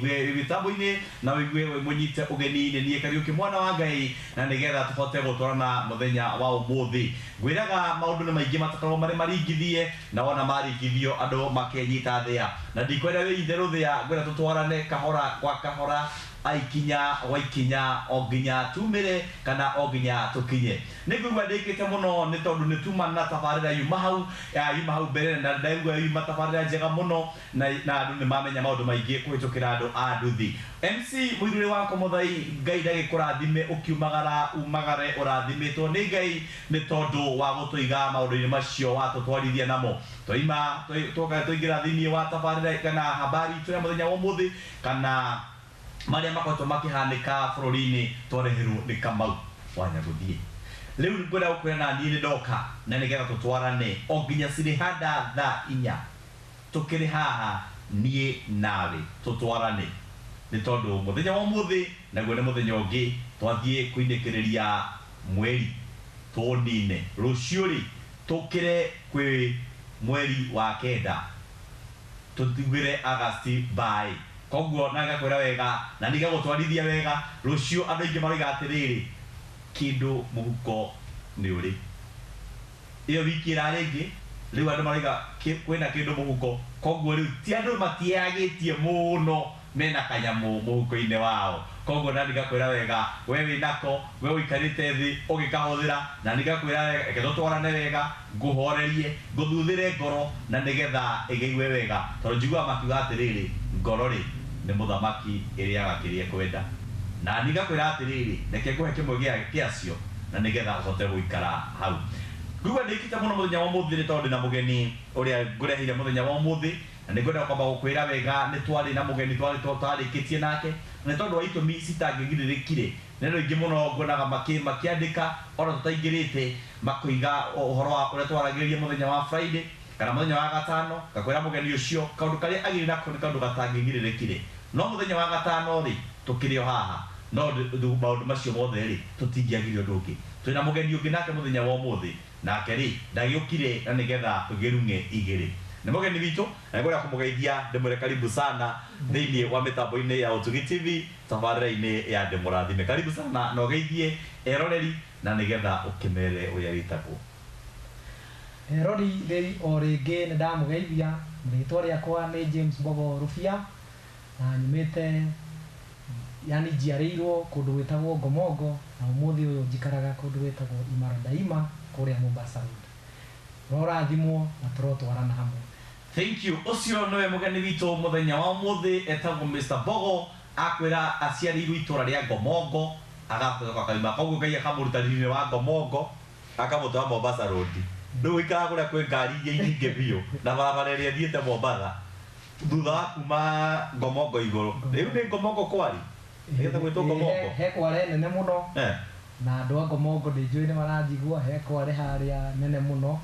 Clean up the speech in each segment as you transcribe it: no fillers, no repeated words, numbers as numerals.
wigue mitambo-ini na wigue munyite ugeni-ini nie Kariuki mwana wa Ngai na nigetha tuhote gutwarana muthenya wa umuthi ngwiraga maundu ni maingi matakorwo mari maringithie na wona maringithio andu makenyita thia na ndikwenda wi itheru thia ngwira tutwarane kahora kwa kahora aikinya waikinya oginya tumire kana oginya tukinye nigugwa ndikite muno ni tondu ni tuma na tabarira yuma hau mbere na ndaigua yuma tabarira njega muno na andu ni mamenya maundu maingi kuhitukira andu a nduthi MC muirure wako muthai Ngai ndagikurathime ukiumagara umagare urathimitwo ni Ngai ni tondu wa gutuiga maundu-ini macio watutwarithia namo toima tuingira thiini wa tabarira kana habari tuya muthenya wa umuthi kana maria makoretwo makihanika bururi-ini twareherwo ni Kamau wa Nyaguthie riu ngwenda gukwira ni ndoka na nigetha tutwarane o nginya cirihanda thaa 4 tukiri haha nie nawe tutwarane ni tondu muthenya wa umuthi naguo ni muthenya ungi twathie kuinekiriria mweri tonine rucio ri tukire kwi mweri wa kenda tutigire August by koguo naga kwira wega na niga gutwarithia wega rucio andu ingi maroiga atiriri kindu muhuko ni uri iyo wiki iraringi riu andu maroiga kwina kindu muhuko koguo riu ti andu matiagitie muno mena kanyamu muhuko-ini wao koguo na niga kwira wega we winako we uikarite thi ugikahuthira na niga kwira wega ke tutwarane wega nguhorerie nguthuthire ngoro na nigetha igeiwe wega tondu njigua makiuga atiriri ngoro ri ni muthamaki iria gakirie kwenda na niga kwira atiriri reke nguhe kimwe giacio na nigetha uhote guikara hau ngugwa ndikite muno muthenya wa umuthi ni tondu na mugeni uria ngurehire muthenya wa umuthi na ningwenda kwamba gukwira wega ni twari na mugeni twari twarikitie nake ni tondu wa itumi citangigiririkire neno ingi muno ngonaga makiandika ora tutaingirite makuiga uhoro wa uria twaragiririe muthenya wa Friday kana muthenya wa gatano gakwira mugeni ucio kaundu karia agiri nako ni kaundu gatangigiririkire no muthenya wa gatano ri tukirio haha no maundu macio mothe ri tutingiagirio ndungi twina mugeni ungi nake muthenya wa umuthi nake ri ndagiukire na nigetha tugirunge igiri ni mugeni witu na ngwenda kumugeithia ndimwire karibu sana thiini wa mitambo-ini ya Utugi TV tabarira-ini ya ndimurathime karibu sana na ugeithie eroreri na nigetha ukimere uria witagwo erori reri o ringi ni ndamugeithia ritwa riakwa ni James Mbogo Rufia na nyumite yani njiarĩirwo kundu gwitagwo Ngomongo na umuthi uyu njikaraga kundu gwitagwo Imara Daima kuria Mombasa Road rorathimwo na turotwarana hamwe. Thank you. Ucio nowe mugeni witu muthenya wa umuthi etagwo Mr. Mbogo akwira aciarirwo itura ria Ngomongo agakoka kaima koguo Ngai akamurutanire wa Ngomongo akamutwara Mombasa Road riu ikara kuria kwi ngari nyingi biu na barabara iria thiete Mombasa thutha wa kuma Ngomongo iguru riu ni Ngomongo kwari nigetha gwitwo Ngomongo he kware nene muno na andu a Ngomongo ndinjui ni maranjigua he kware haria nene muno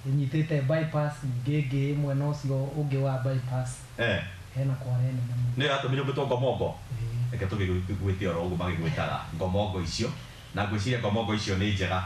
inyitite bypass ngenge mwena ucio ungi wa bypass hena kware nene muno ni atumire gwitwo Ngomongo eke tugigwitia oro uguo magigwitaga Ngomongo icio na ngwiciria Ngomongo icio ni njega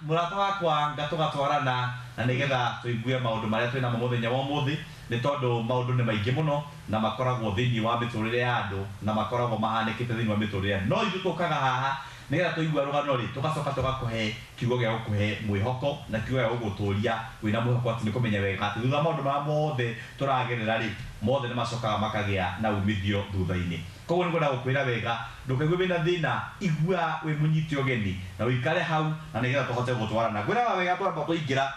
murata wakwa ngatugatwarana na nigetha tuigue maundu maria twina muthenya wa umuthi ni tondu maundu ni maingi muno na makoragwo thiini wa miturire ya andu na makoragwo mahanikite thiini wa miturire no ithu tukaga haha nigetha tuigua rugano ri tugacoka tugakuhe kiugo gia gukuhe mwihoko na kiugo gia guguturia wina mwihoko ati ni kumenya wega ati thutha maundu ma mothe turagerera ri mothe ni macokaga makagia na umithio thutha-ini koguo ningwenda gukwira wega ndukaigue wina thina igua wi munyiti ugeni na uikare hau na nigetha tuhote gutwarana ngwiraga wega twamba kuingira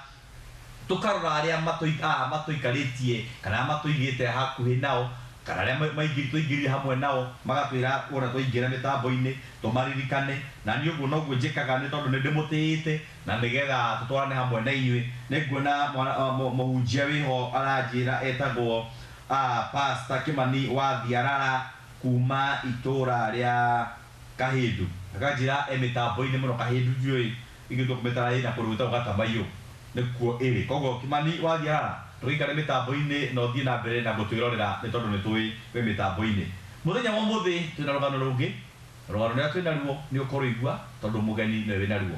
tukarora aria matuikaritie kana matuigite hakuhi nao kana aria tuingirire hamwe nao magatwira ura tuingira mitambo-ini tumaririkane na ni uguo noguo njikaga ni tondu ni ndimutiite na nigetha tutwarane hamwe na inyui ninguona muhunjia wiho aranjira etagwo Pastor Kimani wa Thiarara kuma itura ria Kahindu akanjira mitambo-ini muno Kahindu ndioi igitwo kumetara ina kuruta ugatabayo nikuo iri koguo Kimani wa Thiarara tuikare mitambo-ini no thie na mbere na gutwirorera ni tondu ni tui we mitambo-ini muthenya wa umuthi twina rugano rungi rugano ria twina ruo ni ukorwo igua tondu mugeni ni wina ruo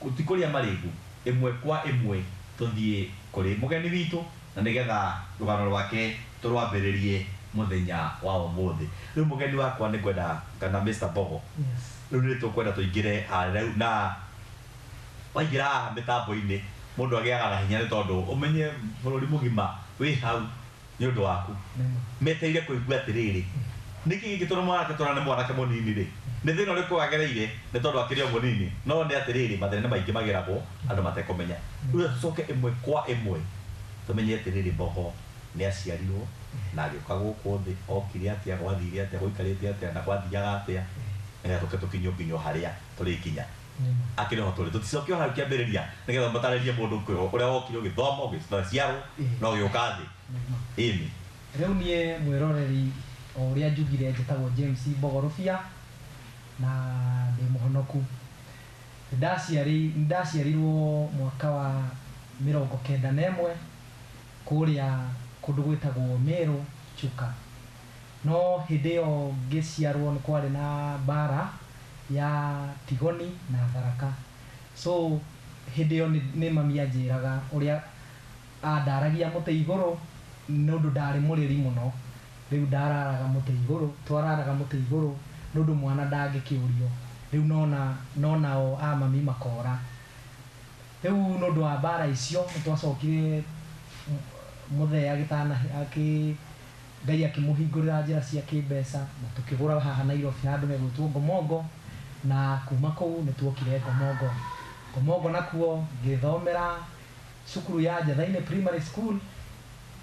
gutikuria marigu imwe kwa imwe tuthie kuri mugeni witu na nigetha rugano rwake turwambiririe muthenya wa umuthi riu mugeni wakwa ni kwenda kana Mr. Bogo riu ni tukwenda tuingire harä na waingira mitambo-ini mundu agiaga na hinya ni tondu umenye bururi mugima wi hau ni undu waku meteire kuigua atiriri niki gitũra mwanake tũrane mwanake mũnini rĩ nĩ thĩna ũrĩkũ wagereire nĩ tondũ akĩrĩ o mũnini no nĩ atĩrĩrĩ mathĩna nĩ maingĩ mageragwo andũ matekũmenya rĩu tũcoke ĩmwe kwa ĩmwe tũmenye atĩrĩrĩ Mbogo nĩ aciarirwo na agĩũka gũkũ thĩ okire atĩa gwathire atĩa gũikarĩte atĩa na gwathiaga atĩa nĩgetha tũke tũkinyio nginya harĩa tũrĩkinya akĩrĩ ho tũrĩ tũticoke hau kĩambĩrĩria nĩgetha matarĩrie mũndũ ũrĩa wokire ũgĩthoma ũgĩciarwo na ũgĩũka thĩ ĩni rĩu niĩ mwĩroreri o ũrĩa njugire njĩtagwo James Mbogo Rũbia na ndĩ mũhonoku ndaciarirwo mwaka wa 91 kũrĩa kũndũ gwĩtagwo Meru Chuka no hĩndĩ ĩyo ngĩciarwo nĩ kwarĩ na mbara ya Tigoni na Tharaka so hĩndĩ ĩyo nĩ mami anjĩraga ũrĩa andaragia mũtĩ igũrũ nĩ ũndũ ndarĩ mũrĩri mũno rĩu ndararaga mũtĩ igũrũ twararaga mũtĩ igũrũ nĩ ũndũ mwana ndangĩkĩũrio rĩu nonao mami makora rĩu nĩ ũndũ wa mbara icio nĩ twacokire mũthee Ngai akĩmũhingũrĩra njĩra cia kĩmbeca na tũkĩgũra haha Nairobi handũ hegwĩtwo Ngomongo na kuma kũu nĩ tuokire Ngomongo nakuo ngĩthomera cukuru ya Njathainĩ Primary School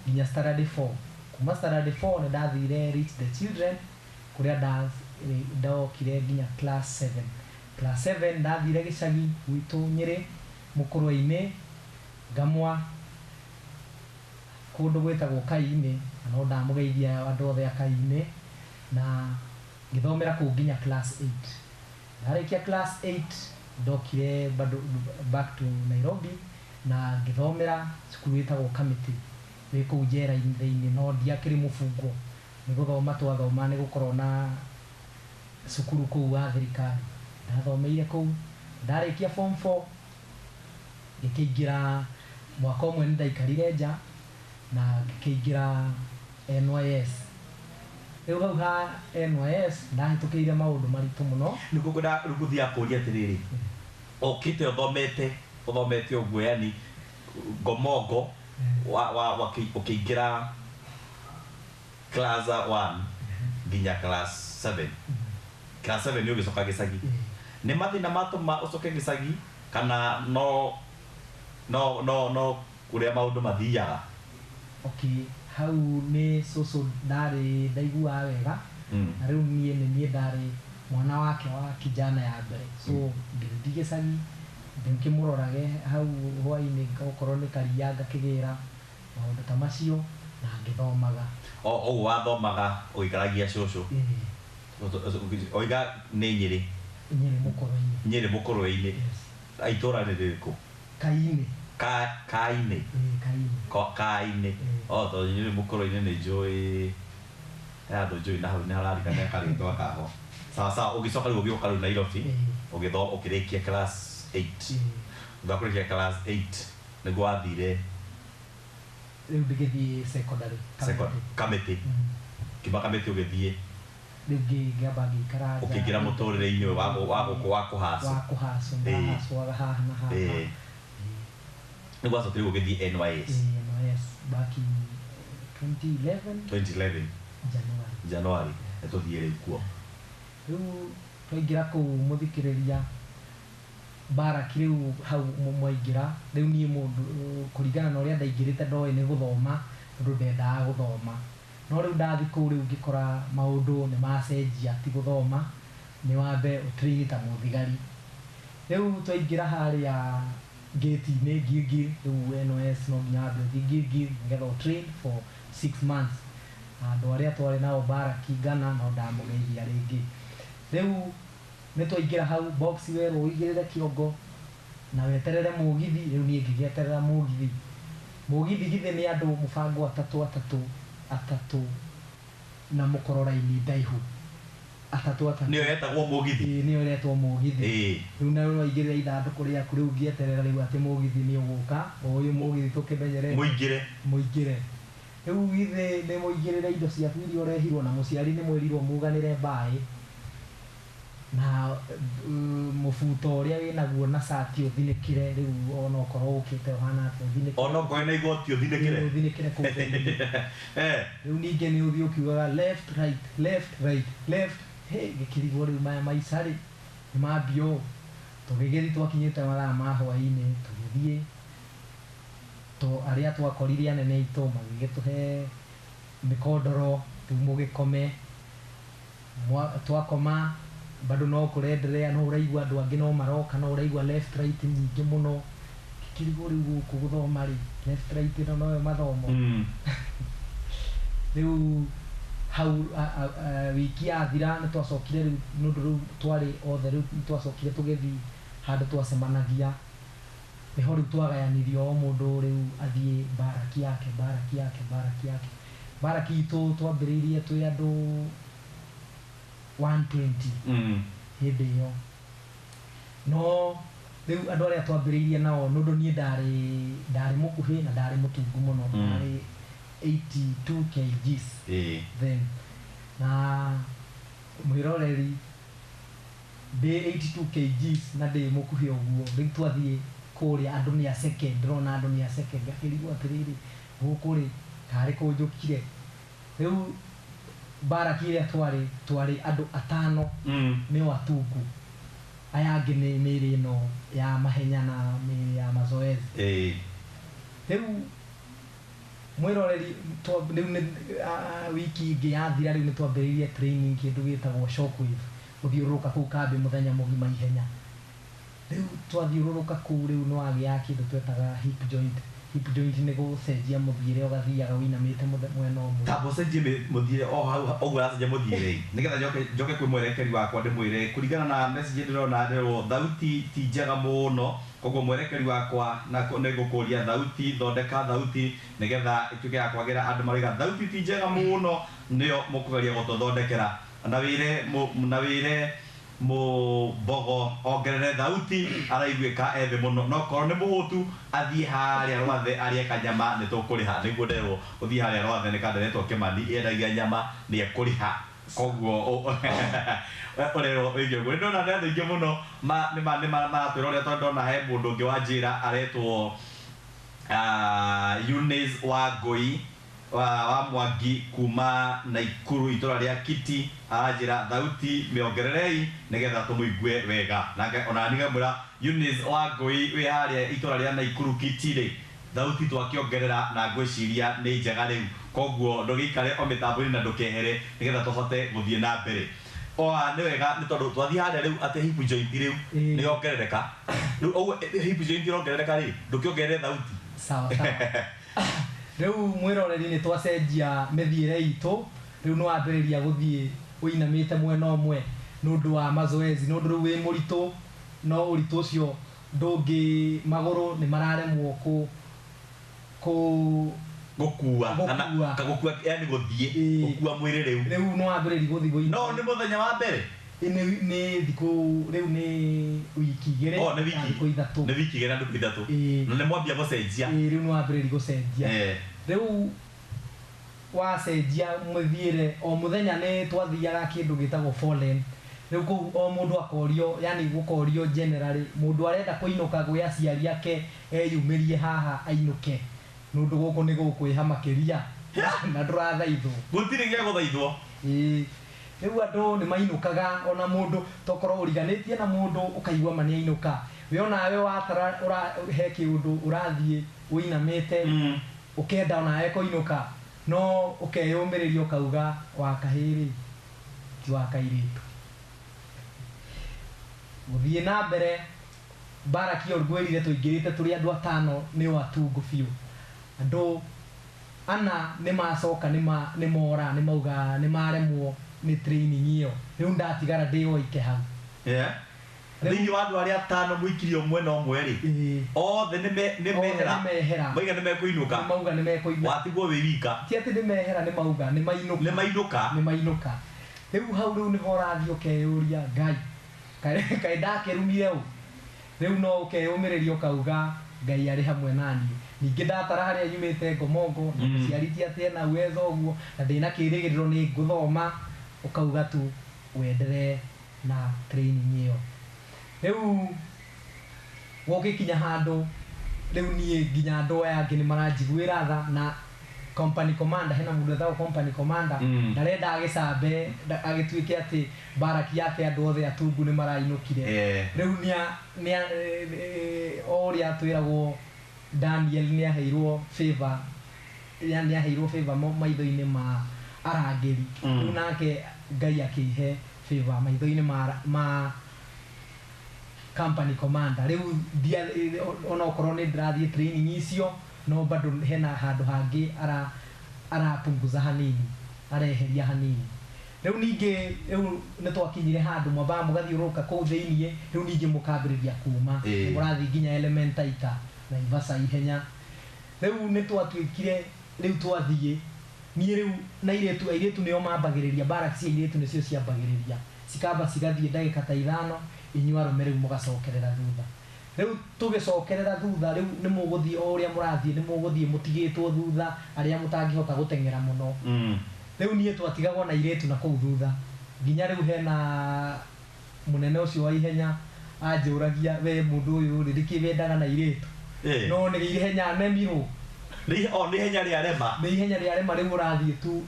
nginya standard 4 kuma standard 4 nĩ ndathire Reach the Children kũrĩa ndokire nginya class 7 ndathire gĩcagi gwitũ Nyĩrĩ Mũkũrwe-inĩ ngamwa kũndũ gwĩtagwo Kai-inĩ no ndamũgeithia andũ othe a Kai-inĩ na ngĩthomera kũu nginya class 8 ndarĩkia class 8 ndokire back to Nairobi na ngĩthomera cukuru wĩtagwo Kamiti wĩ kũu njera-inĩ thĩinĩ no ndiakĩrĩ mũbungo nĩ gũthoma twathoma nĩ gũkorwo na cukuru kũu wa thirikari ndathomeire kũu ndarĩkia form 4 ngĩkĩingĩra mwaka ũmwe nĩ ndaikarire nja na ngĩkĩingĩra NYS rĩu hau ha NYS ndahĩtũkĩire maũndũ maritũ mũno nĩ ngũkwenda rĩu gũthiĩ akũria atĩrĩrĩ ũkĩte ũthomete ũguo yani Ngomongo ũkĩingĩra class 1 nginya class 7 class 7 nĩ ũgĩcoka gĩcagi nĩ mathĩna matũma ũcoke gĩcagi kana no ũrĩa maũndũ mathiaga hau nĩ cũcũ ndarĩ ndaiguaga wega na rĩu niĩ ndarĩ mwana wake wa kijana ya mbere so ngĩthiĩ gĩcagi ngĩmũrorage hau hwainĩ okorwo nĩ karia ngakĩgĩra maũndũ ta macio na ngĩthomaga ũguo wathomaga ũgĩikaragia cũcũ oiga nĩ Nyĩrĩ Nyĩrĩ Mũkũrwe-inĩ itũra nĩ rĩrĩkũ Kai-inĩ Kai-inĩ tondũ Nyĩrĩ Mũkũrwe-inĩ nĩ njũĩ andũ njũĩ na hau nĩ hararikana karĩtwa kaho sawa ũgĩcoka rĩu ũgĩũka rĩu Nairobi ũkĩrĩkia class 8 ũgakũrĩkia class 8 nĩguo wathire rĩu ndĩgĩthiĩ secondary Kamiti kiuma Kamiti ũgĩthiĩ rĩu ngĩamba ngĩikara ũkĩingĩra mũtũrĩre-inĩ wa kũhacwo haha na haha nĩguo wacokire ũgĩthiĩ NYS back in 2011 January nĩtũthiĩ rĩu kuo rĩu twaingĩra kũu mũthikĩrĩria baraki rĩu hau mwaingĩra rĩu niĩ mũndũ kũringana na ũrĩa ndaingĩrĩte ndoĩ nĩ gũthoma tondũ ndendaga gũthoma no rĩu ndathiĩ kũu rĩu ngĩkora maũndũ nĩ macenjia ti gũthoma nĩ wambe ũtrain ta mũthigari rĩu twaingĩra harĩa gate-inĩ Gilgil rĩu NYS no nginya wambe ũthiĩ Gilgil nĩgetha ũtrain for 6 months andũ arĩa twarĩ nao baraki ngana no ndamũgeithia rĩngĩ rĩu nĩ twaingĩra hau box werwo ũigĩrĩre kĩongo na weterere mũgithi rĩu niĩ ngĩgĩeterera mũgithi githĩ nĩ andũ mũbango atatũ na mũkorora-inĩ ndaihu atatũ nĩyo yetagwo mũgithi nĩyo yetagwo mũgithi rĩu na waingĩrĩra ithandũkũ rĩaku rĩu ngĩeterera rĩu atĩ mũgithi nĩ ũgũka o ũyũ mũgithi tũkĩmenyerete mũingĩre riu githe nĩ mũigĩrĩre indo ciaku iria ũrehirwo na mũciari nĩ mwĩrirwo muganĩre mbaĩ na mũbuto ũrĩa wĩnaguo na cati ũthinĩkĩre rĩu ona okorwo ũkĩte ũhana atĩa ũthinĩkĩre ona okorwo na igoti ũthinĩkĩre kũu rĩu ningĩ nĩ ũthiĩ ũkiugaga left left gĩkĩrigwo rĩu maya maica rĩ nĩ mambio tũgĩgĩthiĩ twakinyĩte mathaa ma hwaĩ-inĩ tũgĩthiĩ arĩa twakorire anene aitũ magĩgĩtũhe mĩkondoro rĩu mũgĩkome twakoma bado no kũrenderea no ũraigua andũ angĩ no maroka no ũraigua left right nyingĩ mũno gĩkĩrigwo rĩu gũkũ gũthoma rĩ left right ĩno noyo mathomo rĩu hau wiki yathira nĩ twacokire rĩu nũndũ rĩu twarĩ othe rĩu twacokire tũgĩthiĩ handũ twacemanagia nĩho rĩu twagayanirio o mũndũ rĩu athiĩ mbaraki yake mbaraki itũ twambĩrĩirie twĩ andũ 120 hĩndĩ ĩyo no rĩu andũ arĩa twambĩrĩirie nao nũndũ niĩ ndarĩ mũkuhĩ na ndarĩ mũtungu mũno ndarĩ 82 kgs then na mwĩroreri ndĩ 82 kgs na ndĩ mũkuhĩ ũguo rĩu twathiĩ kũrĩa andũ nĩ aceke ndĩrona andũ nĩ aceke ngakĩrigwo atĩrĩrĩ gũkũ rĩ tarĩ kũnjũkire rĩu mbaraki ĩrĩa twarĩ andũ 5 nĩo atungu aya angĩ nĩ mĩĩrĩ ĩno ya mahenya na mĩĩrĩ ya mazoezi rĩu mwĩroreri rĩu wiki ĩngĩ yathira rĩu nĩ twambĩrĩirie training kĩndũ gĩtagwo shockwave gũthiũrũrũka kũu kambĩ mũthenya mũgima ihenya rĩu twathiũrũrũka kũu rĩu nĩ wagĩa kĩndũ twetaga hip joint nĩ gũcenjia mũthiĩre ũgathiaga wĩinamĩte mwena ũmwe tambo cenjie mũthiĩre o hau ũguo ũracenjia mũthiĩre nĩgetha njoke kwĩ mwerekeri wakwa ndĩmwĩre kũringana na message ndĩrona ndĩrwo thauti ti njega mũno koguo mwerekeri wakwa nĩ ngũkũria thauti thondeka thauti nĩgetha ĩtuĩke ya kwagĩra andũ maroiga thauti ti njega mũno nĩyo mũkũgeria gũtũthondekera na wĩre Mbogo ongerere thauti araiguĩka ethĩ mũno no korwo nĩ mũhũtu athiĩ harĩa rwathe arĩe kanyama nĩ tũkũrĩha nĩguo nderwo ũthiĩ harĩa rwathe nĩ kanderetwo Kĩmani endagia nyama nĩ ekũrĩha koguo ũrerwo wĩgie ũguo nĩndona nĩ andũ aingĩ mũno nĩ maratwĩra ũrĩa tondũ ndona he mũndũ ũngĩ wa njĩra aretwo Eunice Wangũi wa Mwangi kuma Naikuru itũra rĩa Kiti aranjĩra thauti mĩongererei nĩgetha tũmũigue wega ona niĩ ngamwĩra Eunice Wangũi wĩ harĩa itũra rĩa Naikuru Kiti rĩ thauti twakĩongerera na ngwĩciria nĩ njega rĩu koguo ndũgĩikare o mĩtambo-inĩ na ndũkehere nĩgetha tũhote gũthiĩ na mbere nĩ wega nĩ tondũ twathiĩ harĩa rĩu atĩ hip joint rĩu nĩ yongerereka rĩu ũguo hip joint ĩrongerereka rĩ ndũkĩongerere thauti sawa rĩu mwĩroreri nĩ twacenjia mĩthiĩre itũ rĩu nĩ wambĩrĩria gũthiĩ ũinamĩte mwena ũmwe nũndũ wa mazoezi nũndũ rĩu wĩ mũritũ no ũritũ ũcio ndũngĩ magũrũ nĩ mararemwo gũkua yani gũthiĩ gũkua mwĩrĩ rĩu no wambĩrĩria gũthiĩ gũinama no nĩ mũthenya wa mbere nĩ thikũ rĩu nĩ wiki igĩrĩ nĩ wiki igĩrĩ na ndukũ ithatũ na nĩ mwambia gũcenjia rĩu nĩ wambĩrĩria gũcenjia rĩu wacenjia mũthiĩre o mũthenya nĩ twathiaga kĩndũ gĩtagwo foreign rĩu kũu o mũndũ akorio yani gũkorio generally mũndũ arenda kũinũka gwĩ aciari ake eyumĩrie haha ainũke nũndũ gũkũ nĩ gũkwĩha makĩria na ndũrathaithwo gũtirĩ gĩa gũthaithwo rĩu andũ nĩ mainũkaga ona mũndũ tokorwo ũriganĩtie na mũndũ ũkaigua ma nĩ ainũka we onawe watara he kĩũndũ ũrathiĩ ũinamĩte ũkenda onawe kũinũka no ũkeyũmĩrĩria ũkauga wa kahĩrĩ ti wa kairĩtu gũthiĩ na mbere mbaraki ĩyo ngwĩrire tũingĩrĩte tũrĩ andũ 5 nĩo atungu biũ andũ 4 nĩ macoka nĩ mora nĩ mauga nĩ maremwo nĩ training ĩyo rĩu ndatigara ndĩ oike hau thĩinĩ wa andũ arĩa 5 mũikirio mwena ũmwe rĩ othe nĩ mehera mauga nĩ mekũinũka mauga nĩ mekũinũka watigwo wĩ wika ti atĩ nĩ mehera nĩ mauga nĩ mainũka rĩu hau rĩu nĩho ũrathiĩ ũkeyũria Ngai kaĩ ndakĩrumire ũũ rĩu no ũkeyũmĩrĩria ũkauga Ngai arĩ hamwe naniĩ ningĩ ndatara harĩa nyumĩte ngomongo na mũciarithia atĩ na wetha ũguo na ndĩna kĩrĩgĩrĩro nĩ ngũthoma ũkauga tu wenderee na training ĩyo rĩu gũgĩkinya handũ rĩu niĩ nginya andũ aya angĩ nĩ maranjiguĩra tha na company commander hena mũndũ etagwo company commander na renda agĩcambe agĩtuĩke atĩ baraki yake andũ othe atungu nĩ marainũkire rĩu nĩ o ũrĩa twĩragwo Daniel nĩ aheirwo favor nĩ aheirwo favor maitho-inĩ ma arangĩri rĩu nake Ngai akĩhe favor maitho-inĩ ma company commander rĩu ona okorwo nĩ ndĩrathiĩ training icio no bado hena handũ hangĩ arapunguza hanini areheria hanini rĩu ningĩ rĩu nĩ twakinyire handũ mwambaga mũgathiũrũrũka kũu thĩiniĩ rĩu ningĩ mũkambĩrĩria kuma mũrathiĩ nginya Elementaita na Ivasa ihenya rĩu nĩ twatuĩkire rĩu twathiĩ niĩ rĩu na airĩtu nĩo mambagĩrĩria baraki cia airĩtu nĩcio ciambagĩrĩria cikamba cigathiĩ ndagĩka ta 5 inyuĩ arũme rĩu mũgacokerera thutha rĩu tũgĩcokerera thutha rĩu nĩ mũgũthiĩ o ũrĩa mũrathiĩ nĩ mũgũthiĩ mũtigĩtwo thutha arĩa mũtangĩhota gũteng'era mũno rĩu niĩ twatigagwo na airĩtu na kũu thutha nginya rĩu hena mũnene ũcio wa ihenya anjũragia we mũndũ ũyũ rĩ rĩkĩ wendaga na airĩtu no nĩ ihenya nemirwo nĩ ihenya rĩa rema rĩu ũrathiĩ tu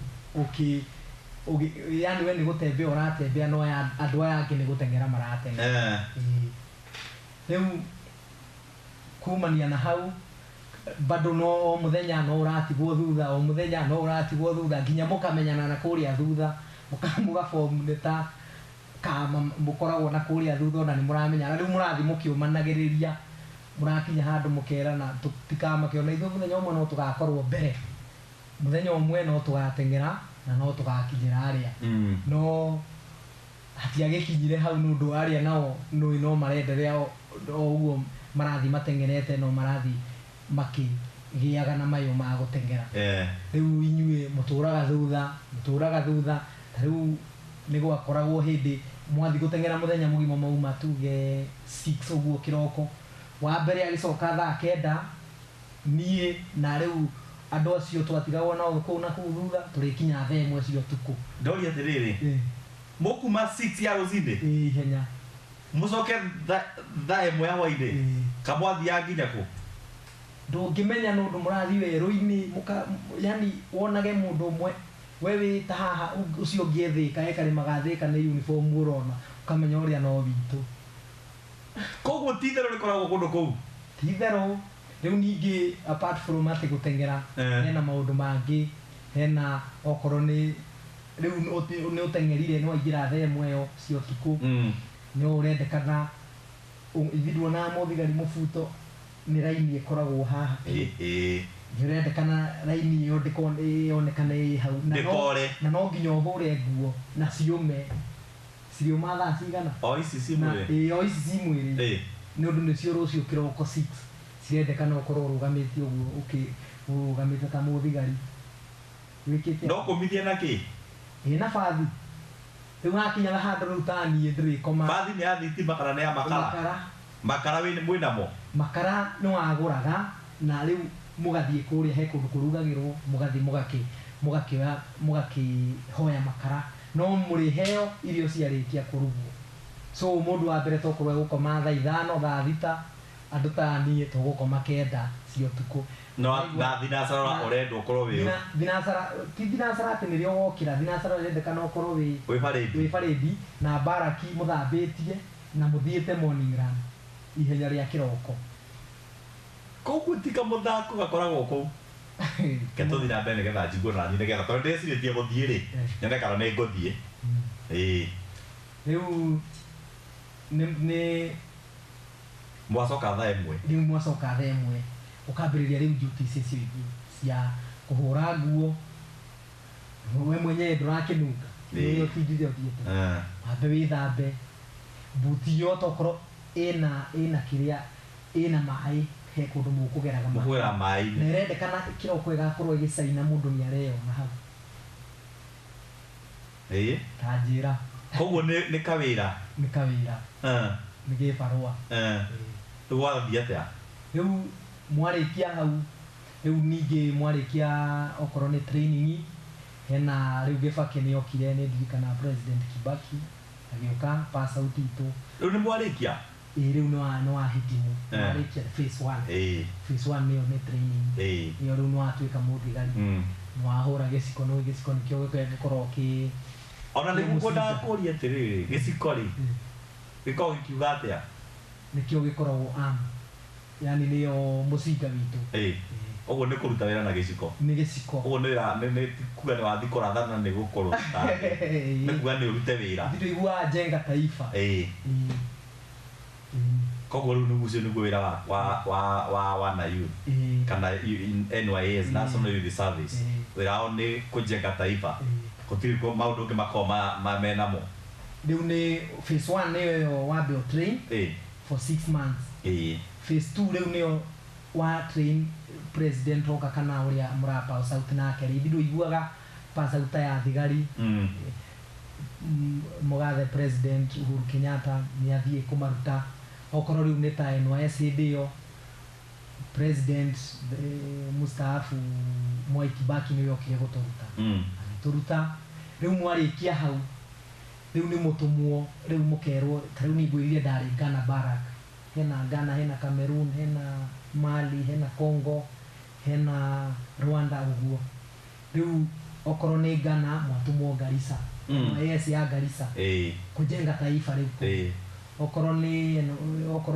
yani we nĩ gũtembea ũratembea no andũ aya angĩ nĩ gũteng'era marateng'era rĩu kumania na hau bado no o mũthenya no ũratigwo thutha o mũthenya no ũratigwo thutha nginya mũkamenyana na kũrĩa thutha mũgabomu nĩ ta kama mũkoragwo na kũrĩa thutha ona nĩ mũramenyana rĩu mũrathiĩ mũkĩũmanagĩrĩria mũrakinya handũ mũkerana tikamakĩona ithuĩ mũthenya ũmwe no tũgakorwo mbere mũthenya ũmwe no tũgateng'era na no tũgakinyĩra arĩa no hatiagĩkinyire hau nĩ ũndũ arĩa nao no marenderea o ũguo marathiĩ mateng'erete no marathiĩ makĩgĩaga na mayũ ma gũteng'era rĩu inyuĩ mũtũraga thutha ta rĩu nĩ gwakoragwo hĩndĩ mwathiĩ gũteng'era mũthenya mũgima mauma tuge 6 ũguo kĩroko wa mbere agĩcoka thaa 9 niĩ na rĩu andũ acio twatigagwo nao kũu na kũu thutha tũrĩkinya thaa 1 cia ũtukũ ndoria atĩrĩrĩ mũkuma 6 ya rũcinĩ ihenya mũcoke thaa 1 ya hwainĩ kamwathiaga nginya kũ ndũngĩmenya nĩ ũndũ mũrathiĩ werũ-inĩ yani wonage mũndũ ũmwe we wĩta haha ũcio ũngĩ ethĩka ekarĩmaga thĩka nĩ uniform ũrona ũkamenya ũrĩa no witũ koguo ti-itherũ rĩkoragwo kũndũ kũu ti-itherũ rĩu ningĩ apart from atĩ gũteng'era hena maũndũ mangĩ hena okorwo nĩ rĩu nĩ ũteng'erire nĩ waingĩra thaa 1 ĩyo cia ũtukũ nĩ ũrendekana ithiruona mũthigari mũbuto nĩ raini ĩkoragwo haha nĩ ũrendekana raini ĩyo yonekane ĩ hau na no nginya ũhũre nguo na ciũme ciriũma thaa cigana o ici ci mwĩrĩ o ici ci mwĩrĩ nĩ ũndũ nĩcio rũciũ kĩroko 6 cirendekana ũkorwo ũrũgamĩte ũguo ũrũgamĩte ta mũthigari no kũmithia na kĩ na bathi rĩu hakinyaga handũ rĩu ta niĩ ndĩrĩkoma bathi nĩ ya thitima kana nĩ ya makara mwĩnamo makara nĩ wagũraga na rĩu mũgathiĩ kũrĩa he kũndũ kũrugagĩrwo mũgathiĩ mũgakĩhoya makara no mũrĩheo irio ciarĩkia kũrugwo so mũndũ wa mbere tokorwo egũkoma thaa 5 thaa 6 andũ ta niĩ tũgũkoma 9 cia ũtukũ no na thinacara ũrendwo ũkorwo wĩ ti thinacara atĩ nĩrĩo wokĩra thinacara ũrendekana ũkorwo wĩ barĩndi na baraki mũthambĩtie na mũthiĩte morning run ihenya rĩa kĩroko koguo tika mũthako gakoragwo kũu ke tũthiĩ na mbere nĩgetha njiguo na niĩ nĩgetha tondũ ndĩrecirĩtie gũthiĩ rĩ nyone kana nĩ ngũthiĩ rĩu nĩ mwacoka thaa 1 rĩu mwacoka thaa 1 ũkambĩrĩria rĩu duties icio ingĩ cia kũhũra nguo we mwenyewe ndũrakĩnunga nĩyo ũtindire ũthiĩte wambe wĩthambe buti yo tokorwo ĩna kĩrĩa ĩna maĩ he kũndũ mũkũgeraga maĩ na ĩrendekana kĩroko ĩgakorwo ĩgĩcaina mũndũ nĩ areyona hau ta njĩra koguo nĩ kawĩra nĩ gĩbarũa rĩu wathiĩ atĩa rĩu mwarĩkia hau riu ningi mwarikia okorwo ni training hena riu Gibaki ni okire ni ndirikana President Kibaki agioka pass out itu riu ni mwarikia riu no ahitimu mwarikia phase 1 phase 1 ni training ni riu no atuika muthigari mwahura giciko nikio gikorwo ki ona ni gukoda kuria tiriri giciko ri giko gikiuga atia nikio gikoragwo yani niyo mucinga witu ogo ni kuruta wira na giciko ni giciko ogo ni kuga ni wathi kurathana ni gukorwo ni kuga ni urute wira ndio igua jenga taifa kogo ru nugucio ni wira wa na you kana NYS National Youth Service wira ni kujenga taifa kutiriko maundu ke makoma mamenamo riu ni phase 1 niyo wa bio train for 6 months phase 2 riu niyo wa train president oka kana uria murapa sauti nake riu iguaga pa sauta ya thigari mugathe president Uhuru Kenyatta ni athie kumaruta okorwo riu ni ta NYS ndio president mustaafu Mwai Kibaki ni yokire guturuta turuta riu mwarikia hau riu ni mutumwo riu mukerwo riu ni ngwirire ndari Ghana Barak hena Ghana hena Cameroon hena Mali hena Congo hena Rwanda uguo riu okorwo ni Ghana mwatumwo Garissa yes ya Garissa kujenga taifa riu okorwo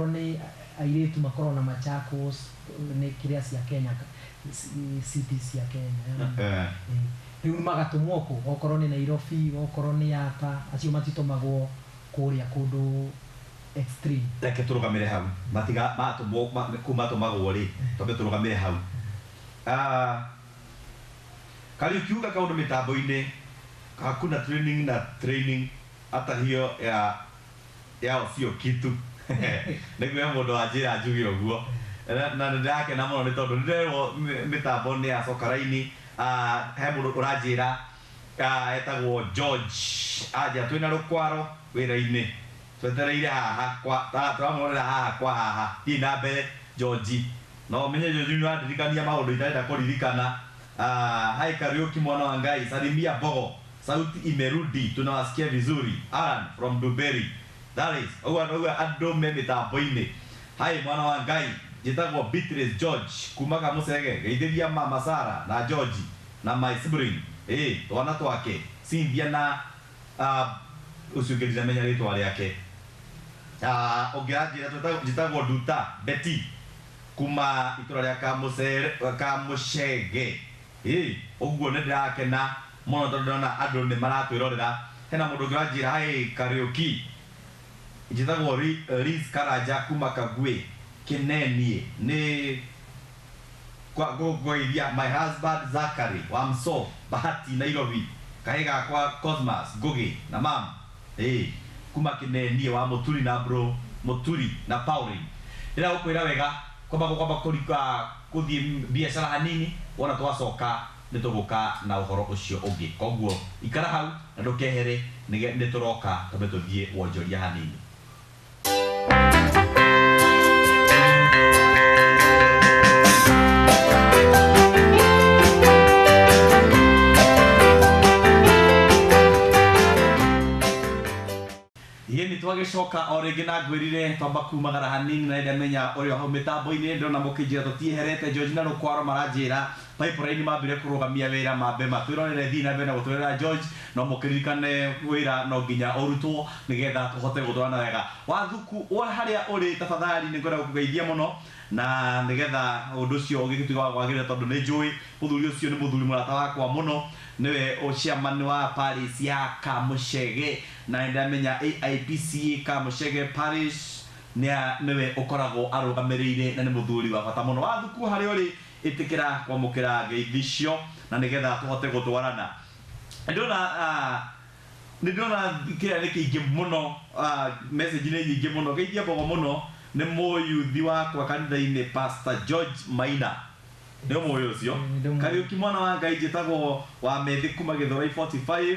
ni airetu makorwo na Machakos ni kiria cia Kenya cities cia Kenya riu magatumwo ku okorwo ni Nairobi okorwo ni hapa acio matitomagwo kuria kundu extreme reke turugamire hau matiga matumwo kuma tumagwo ri tobe turugamire hau kali ukiuga kaundu mitambo-ini hakuna training hata hiyo ya sio kitu niguo mundu ajira njugire uguo na ndake na muno ni tondu ndirwo mitambo ni acoka raini he mundu urajira etagwo George aja twina rukwaro wira-ini twetereire haha kwa turamurira haha kwa haha ti na mbere George no menye George ni andirikania maundu itaenda kuririkana hai Kariuki mwana wa Ngai salimia Bogo sauti imerudi tunawasikia vizuri Alan from Duberry that is owa andome mitambo-ini hai mwana wa Ngai jitagwo Beatrice George kumaga Musege geithiria mama Sara na George na my sibling twana twake Cynthia na ucukiriza menya ritwa riake ongiranjira jitagwo Duta Betty kuma itura ria Kamushege uguo ni ndirakena muno tondu ndona andu ni maratwirorera hena mundu ngiranjira hai Kariuki jitagwo Riz Karaja kuma Kagwe Kinenie ni kwa gogoithia my husband Zakari wa Mso Bahati Nairobi kahiga kwa Cosmas Gogi na mam kuma Kinenie wa Muturi na bro Muturi na Pauline ila ukwira wega kwamba kulika kuthie biashara hanini wona twacoka nituguka na uhoro ucio ungi koguo ikara hau na ndukehere ni turoka tabe tuthie wonjoria hanini yeni twagicoka origi na ngwirire twamba kumagara hanini na ende menya uri ho mitambo-ini ndona mukijira tutieherete George na rukwaro maranjira pipeline mambire kurugamia wira mambe matwirorere thina mbere na gutwirira George no mukiririkane wira no nginya urutwo nigetha tuhote gutwarana wega wathuku o haria uri tafadhali ni ngora kugeithia muno na nigetha undu cio ugituga gwagire tondu ni njui muthuri ucio ni muthuri murata wakwa muno niwe uciamani wa Paris ya Kamushege na ndamenya AIPC Kamushege Parish niwe ukoragwo arugamirire na ni muthuri wa bata muno wathuku haria uri itikira kwamukira ngeithicio na nigetha tuhote gutwarana ndona kira ni kiingi muno message ni nyingi muno geithia Bogo muno ni muyuthi wakwa kanitha-ini Pastor George Maina ndio moyo ucio Kariuki mwana wa Ngai jitagwo wa methi kuma Githurai 45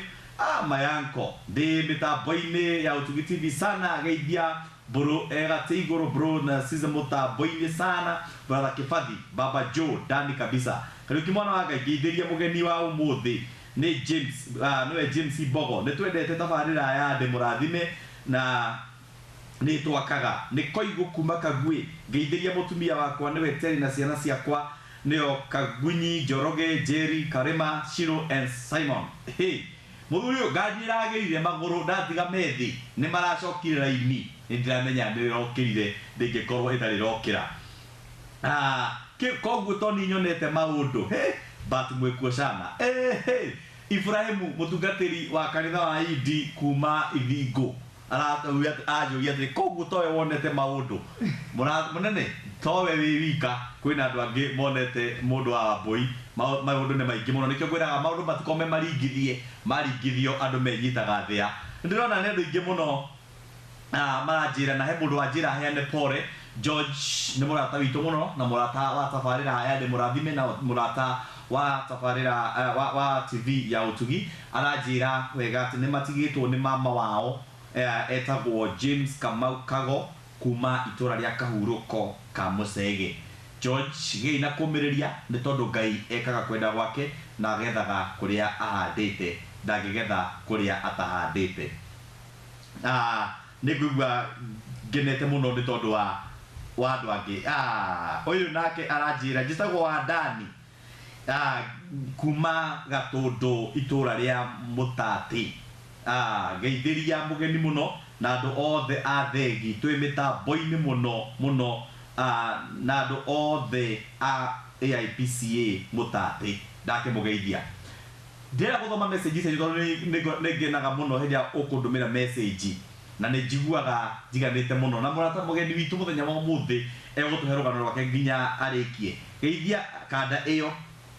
mayanko ndi mitambo-ini ya Utugi TV sana geithia bro egate iguru bro na size mutambo-ini sana brother Kifathi Baba Joe Dani kabisa Kariuki mwana wa Ngai geithĩria mugeni wa umuthi ni James niwe James Bogo ni twendete tabarĩra ya ndĩ mũrathime na ni twakaga ni koigu kuma Kagwe geithĩria mutumia wakwa niwe Terry na ciana ciakwa nio Kagunyi Njoroge Jerry Karema Shiro and Simon hey muthuri uyu nganjira geire maguru ndatiga methi ni maracokire raini ni ndiramenya ni rokirire ndingikorwo itari rokira koguo toni nyonete maundu but mwekuo sana Ibrahimu mutungatiri wa kanitha wa Idi kuma Ithingo ajuria atiri koguo towe wonete maundu munene towe wika kwina andu angi monete mundu wa Mbui maundu ni maingi muno nikio ngwiraga maundu matikome maringithio andu menyitaga thia ndirona ni andu ingi muno maranjira na he mundu wanjira heane pore George ni murata witu muno na murata wa tabarira haya ndi murathime na murata wa tabarira wa TV ya Utugi aranjira wega ati ni matigitwo ni mama wao etagwo James Kamau Kago kuma itura ria Kahuruko ka Musege George geina kumiriria ni tondu Ngai ekaga kwenda gwake na agethaga kuria ahandite ndagigetha kuria atahandite nigugwa genete muno ni tondu wa andu angi uyu nake aranjira njitagwo wa Dani kuma Gatundu itura ria Mutati geithĩria mugeni muno na andu othe a thegi twi mitambo-ini muno na andu othe a AIPCA Mutati ndake mugeithia ndira guthoma message icio tondu ningenaga muno hindi ya ukundumira message na njiguaga jiganite muno na murata mugeni witu muthenya wa umuthi egutuhe rugano rwake nginya arikie geithia kanda iyo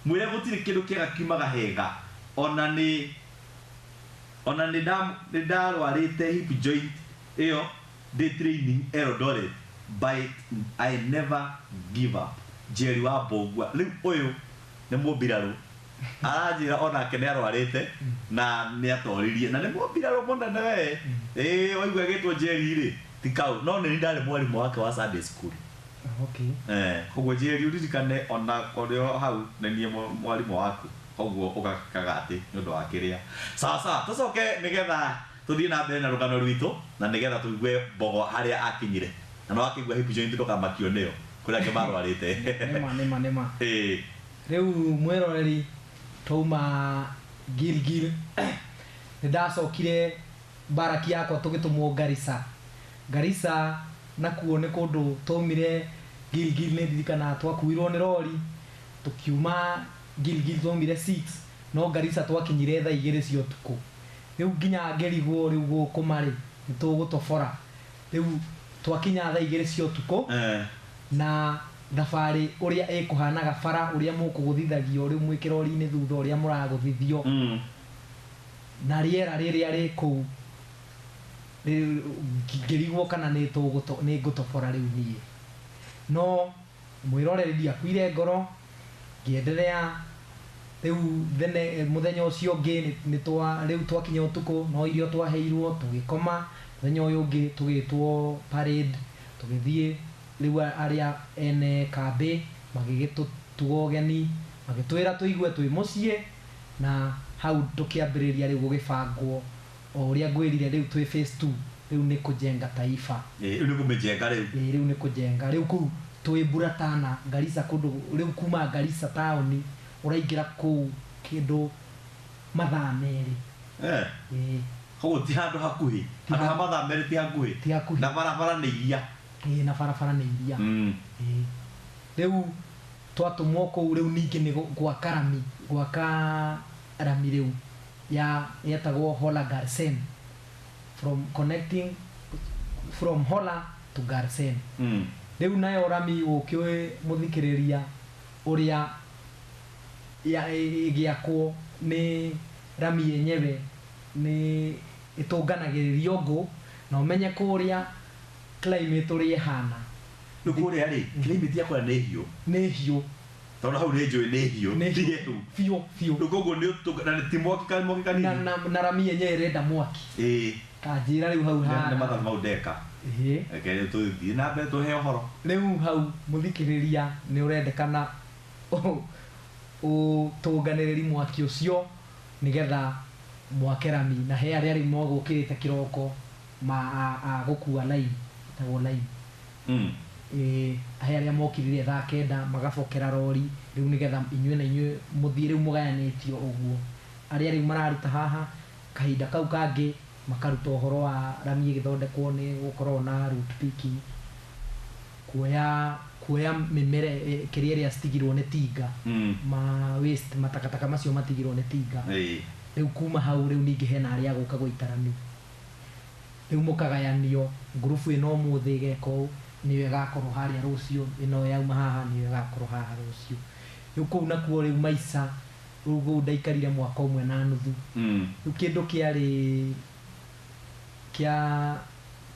mwire gutire kindu kiega kiumaga hega ona ni ndarwarite hip joint iyo day training Eldoret but I never give up Jerry wa Mbogua riu uyu ni mumbiraru aranjira ona kene arwarite na ni atoririe na ni mumbiraru munene we waigua gitwo Jerry ri tikau no ni ndari mwarimu wake wa Sunday school koguo Jerry uririkane ona orio hau na nie mwarimu waku koguo ugakaga ati nundu wa kiria sasa tucoke nigetha tuthie na mbere na rugano rwitu na nigetha tuigue Mbogo haria akinyire na no akigua hip joint ndukamakio niyo kuria ke barwarite nema riu mwiroreri tuma Gilgil ndacokire baraki yakwa tugitumwo Garissa nakuo ni kundu tumire Gilgil ni ndirikana twakuirwo ni rori tukiuma Gilgil tumire 6 no Garissa twakinyire thaa 2 cia utuku riu nginya ngerigwo riu gukuma ri nitugutobora riu twakinya thaa 2 cia utuku na thabari uria ekuhanaga bara uria mukuguthithagio riu mwikirori-ini thutha uria muraguthithio na riera riria ri kuu ngirigwo kana ni ngutobora riu nie no mwiroreri ndiakuire ngoro ngienderea riu muthenya ucio ungi riu twakinya utuku no irio twaheirwo tugikoma muthenya uyu ungi tugitwo parade tugithie riu aria ene kambi magigitutuga ugeni magitwira tuigue twi mucie na hau tukiambiriria riu gugibangwo uria ngwirire riu twi phase 2 riu ni kujenga taifa riu ni kumejenga riu ni kujenga riu ku twi Buratana Garissa kundu riu kuma Garissa town uraingira ku kindu mathaa meri koguo ti handu hakuhi handu mathaa meri ti hakuhi na barabara ni iria na barabara ni iria riu twatumwo ku riu ningi ni gwaka rami riu ya yetagwo Hola Garsen from Hola to Garsen riu nayo rami ukiwe muthikiriria uria ya igiakwo ni rami yenyewe ni itunganagiririo ngo na umenye kuria climate uria hana nukuria ri climate yakwa ni hiu tondå hau nä njå ä nä hiå biå rä koguo nä ti mwaki kanini na rami yenyewe ĩrenda mwaki kanjĩra rĩu hau nä mathabu mau ndeka reke tå thiä na mbere tå he å horo rĩu hau mũthikĩrĩria nĩ ũrendekana ũtũnganĩrĩri mwaki ũcio nĩgetha mwake rami na he arĩa rĩu mogũkĩrĩte kĩroko gũkua laini tagwo laini he arĩa mokirire thaa kenda magabokera rori rĩu nĩgetha inyuĩ na inyuĩ mũthiĩ rĩu mũgayanĩtio ũguo arĩa rĩu mararuta haha kahinda kau kangĩ makaruta ũhoro wa rami ĩgĩthondekwo nĩ gũkorwo na root picking kuoya mĩmera kĩrĩa ĩrĩa citigirwo nĩ tinga waste matakataka macio matigirwo nĩ tinga rĩu kuma hau rĩu ningĩ hena arĩa gũka gũita rami rĩu mũkagayanio ngurubu ĩno ũmũthĩ ĩgeka ũũ nĩyo ĩgakorwo harĩa rũciũ ĩno yauma haha nĩyo ĩgakorwo haha rũciũ rĩu kũu nakuo rĩu maica rĩu kũu ndaikarire mwaka ũmwe na nuthu rĩu kĩndũ kĩarĩ kĩa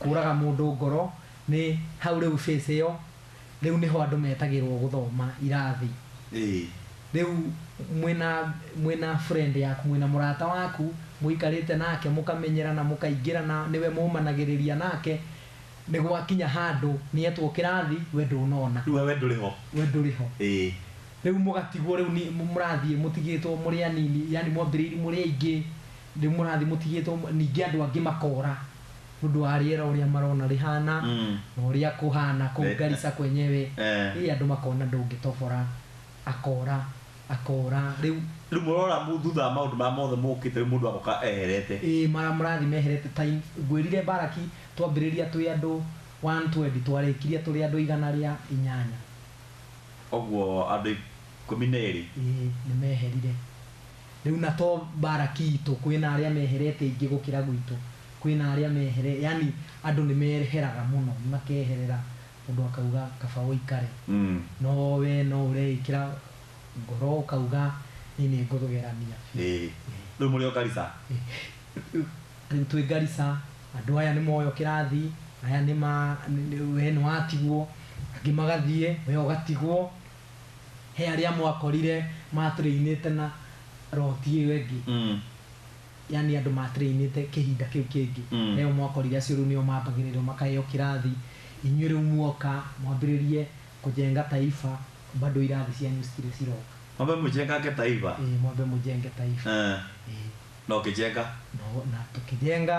kũraga mũndũ ngoro nĩ hau rĩu face ĩyo rĩu nĩho andũ metagĩrwo gũthoma irathi rĩu mwĩna friend yaku mwĩna mũrata waku mũikarĩte nake mũkamenyerana mũkaingĩrana nĩwe mũmanagĩrĩria nake nĩ gwakinya handũ nĩetwo kĩrathi we ndũnona we ndũrĩ ho rĩu mũgatigwo rĩu mũrathiĩ mũtigĩtwo mũrĩ anini yani mwambĩrĩiri mũrĩ aingĩ rĩu mũrathiĩ mũtigĩtwo ningĩ andũ angĩ makora nĩũndũ wa rĩera ũrĩa marona rĩhana na ũrĩa kũhana kũu Garissa kwenyewe andũ makona ndũngĩtobora akora rĩu mũrora thutha wa maũndũ ma mothe mũkĩte mũndũ agoka eherete mũrathiĩ meherete time ngwĩrire Baraki twambĩrĩria twĩ andũ 120 twarĩkirie tũrĩ andũ 108 ũguo andũ 12 nĩ meherire rĩu na to Baraki itũ kwĩna arĩa meherete ingĩ gũkĩra gwitũ kwĩna arĩa mehere yani andũ nĩ meheraga mũno makeherera mũndũ akauga kaba ũikare no we no ũreĩkĩra ngoro ukauga nĩ ngũthũgerania rĩu mũrĩ o Garissa rĩu twĩ Garissa andũ aya nĩ moyo kĩrathi aya we nĩ watigwo angĩ magathiĩ we ũgatigwo he arĩa mwakorire matrainĩte na roti ĩyo ĩngĩ yani andũ matrainĩte kĩhinda kĩu kĩngĩ heo mwakorire acio rĩu nĩo mambagĩrĩrwo makaheo kĩrathi inyuĩ rĩu muoka mwambĩrĩrie kũjenga taifa bado irathi cianyu citirĩ ciroka mwambe mũjengage taifa mwambe mũjenge taifa no ũkĩjenga na tũkĩjenga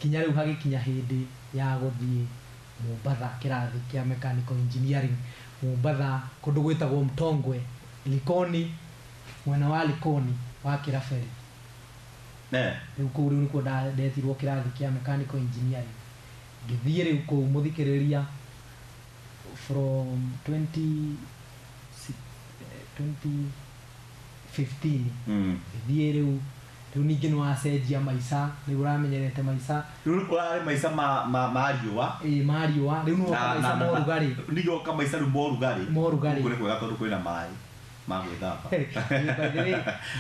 kinya rĩu hagĩkinya hĩndĩ ya gũthiĩ Mombatha kĩrathi kĩa mechanical engineering Mombatha kũndũ gwĩtagwo Mtongwe Likoni mwena wa Likoni wa Kĩraberi rĩu kũu rĩu nĩkuo ndetirwo kĩrathi kĩa mechanical engineering ngĩthiĩ rĩu kũu mũthikĩrĩria from 2015 ngĩthiĩ rĩu ningĩ nĩ wacenjia maica rĩu ũramenyerete maica rĩu ũrarĩ maica ma riũa ma riũa rĩu nĩ woka maica ma ũrugarĩ ningĩ woka maica rĩu ma ũrugarĩ nĩ kwega tondũ kwĩna maĩ ma gwĩthamba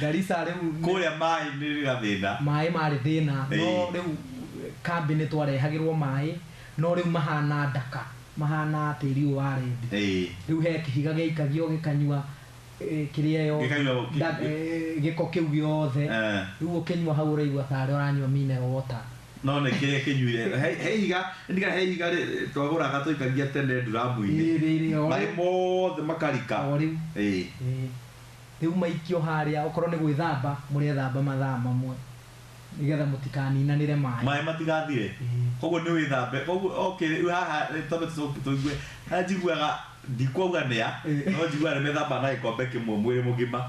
Garissa rĩu kũrĩa maĩ nĩ gathĩna maĩ marĩ thĩna no rĩu kambĩ nĩ twarehagĩrwo maĩ no rĩu mahana ndaka mahana tĩri ũyũ wa rendi rĩu he kĩhiga gĩaikagio gĩkanyua kĩrĩa yo gĩko kĩu gĩothe rĩu ũkĩnyua hau ũraigua tarĩ ũranyua mineral water no nĩ kĩrĩa kĩnyuire he higa twagũraga tũikagia tene nduramu-inĩ maĩ mothe makarika rĩu maikio harĩa okorwo nĩ gwĩthamba mũrĩethamba mathaa mamwe nĩgetha mũtikaninanĩre maĩ matigathire koguo nĩ wĩthambe koguo rĩu haha tũigue njiguaga ndikwauga nĩa no njiguaga nĩmethamba na gĩkombe kĩmwe mwĩrĩ mũgima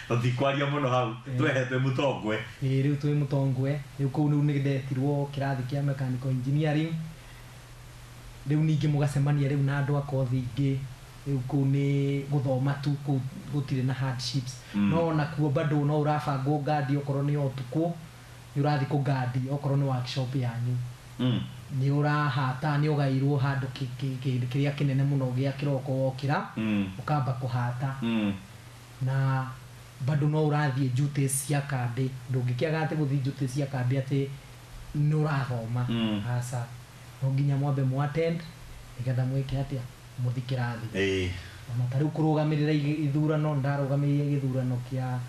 tũtikwaria mũno hau twehetwe Mũtongwe rĩu twĩ Mũtongwe rĩu kũu rĩu nĩ ndetirwo kĩrathi kĩa mechanical engineering rĩu ningĩ mũgacemania rĩu na andũ a kothi ingĩ rĩu kũu nĩ gũthoma tu kũu gũtirĩ na hardships no nakuo bado no ũrabangwo ngadi okorwo nĩ ũtukũ nĩ ũrathiĩ kũngadi okorwo nĩ workshop yanyu nĩ ũrahata nĩ ũgairwo handũ kĩrĩa kĩnene mũno gĩa kĩroko wokĩra ũkamba kũhata na bado no ũrathiĩ duties cia kambĩ ndũngĩkĩaga atĩ gũthiĩ duties cia kambĩ atĩ nĩ ũrathoma aca no nginya mwambe mwattend nĩgetha mwĩke atĩa mũthi kĩrathi ona tariu kurugamirira ithurano ndarugamirire githurano kia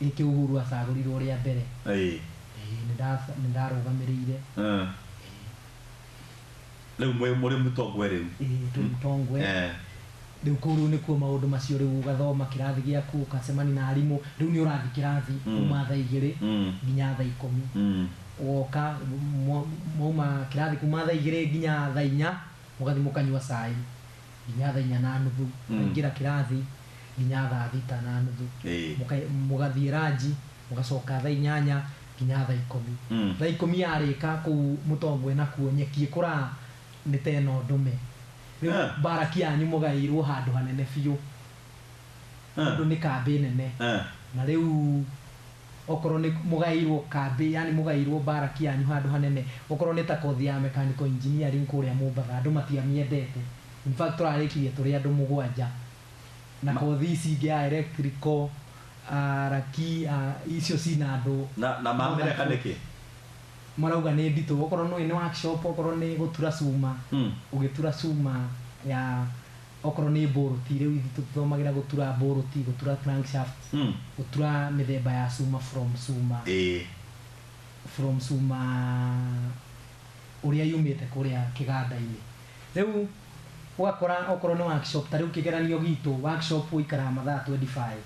iki Uhuru acagurirwo ria mbere ni ndarugamirire riu muri mutongwe riu mutongwe riu kuru ni kuo maundu macio riu ugathoma kirathi giaku ukacemani na arimu riu ni urathi kirathi kuma thaa 2 nginya thaa 10 woka muma kirathi kuma thaa 2 nginya thaa 4 mugathi mukanywa cai nginya thaa 4:30 mukaingira kirathi nginya thaa 6:30 mugathi ranji mugacoka thaa 8 nginya thaa 10 thaa 10 yarika kuu mutongwe nakuo nyeki kura ni teno ndume baraki yanyu mugairwo handu hanene biu ndu ni kambi nene na riu okorwo ni mugairwo kambi yani mugairwo baraki yanyu handu hanene okorwo ni ta kothi ya mechanical engineering kuria Mombatha andu matiamiendete in fact turarikirie turi andu 7 na kothi ici ingi ya electrical raki icio cina andu na mamereka niki marauga ni nditu okorwo ni workshop okorwo ni gutura cuma ugitura cuma ya okorwo ni boruti riu ithu tuthomagira gutura boruti gutura crankshaft gutura mithemba ya cuma from cuma uria yumite kuria kiganda-ini riu ugakora okorwo ni workshop tariu kigeranio gitu workshop uikara mathaa 25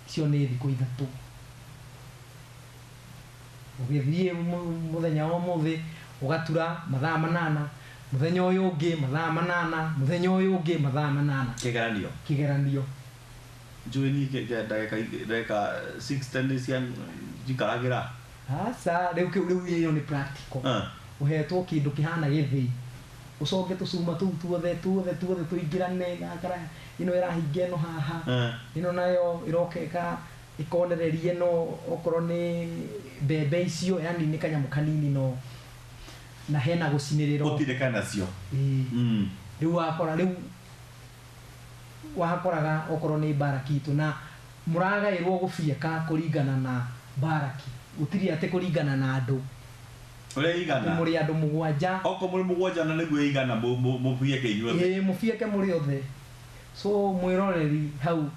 cio ni thiku 3 ugithie muthenya wa muthi ugatura mathaa 8 muthenya uyu ungi mathaa 8 muthenya uyu ungi mathaa 8 kigeranio joini ke dakika 6 cian jikaragira asa riu iyo ni practical uhetwo kindu kihana githii ucoke tucuma tuothe tuingirane ngakara ino irahinge no haha ino nayo irokeka ikonererie no okorwo ni mbembe icio yani ni kanyamu kanini no na hena guciniriro utireka nacio riu wakoraga okorwo ni baraki itu na muragairwo gufieka kuringana na baraki utiri ate kuringana na andu ule igana muri andu 7 oko muri 7 na niguo igana mufieke inyuothe mufieke muri othe so mwiroreri hau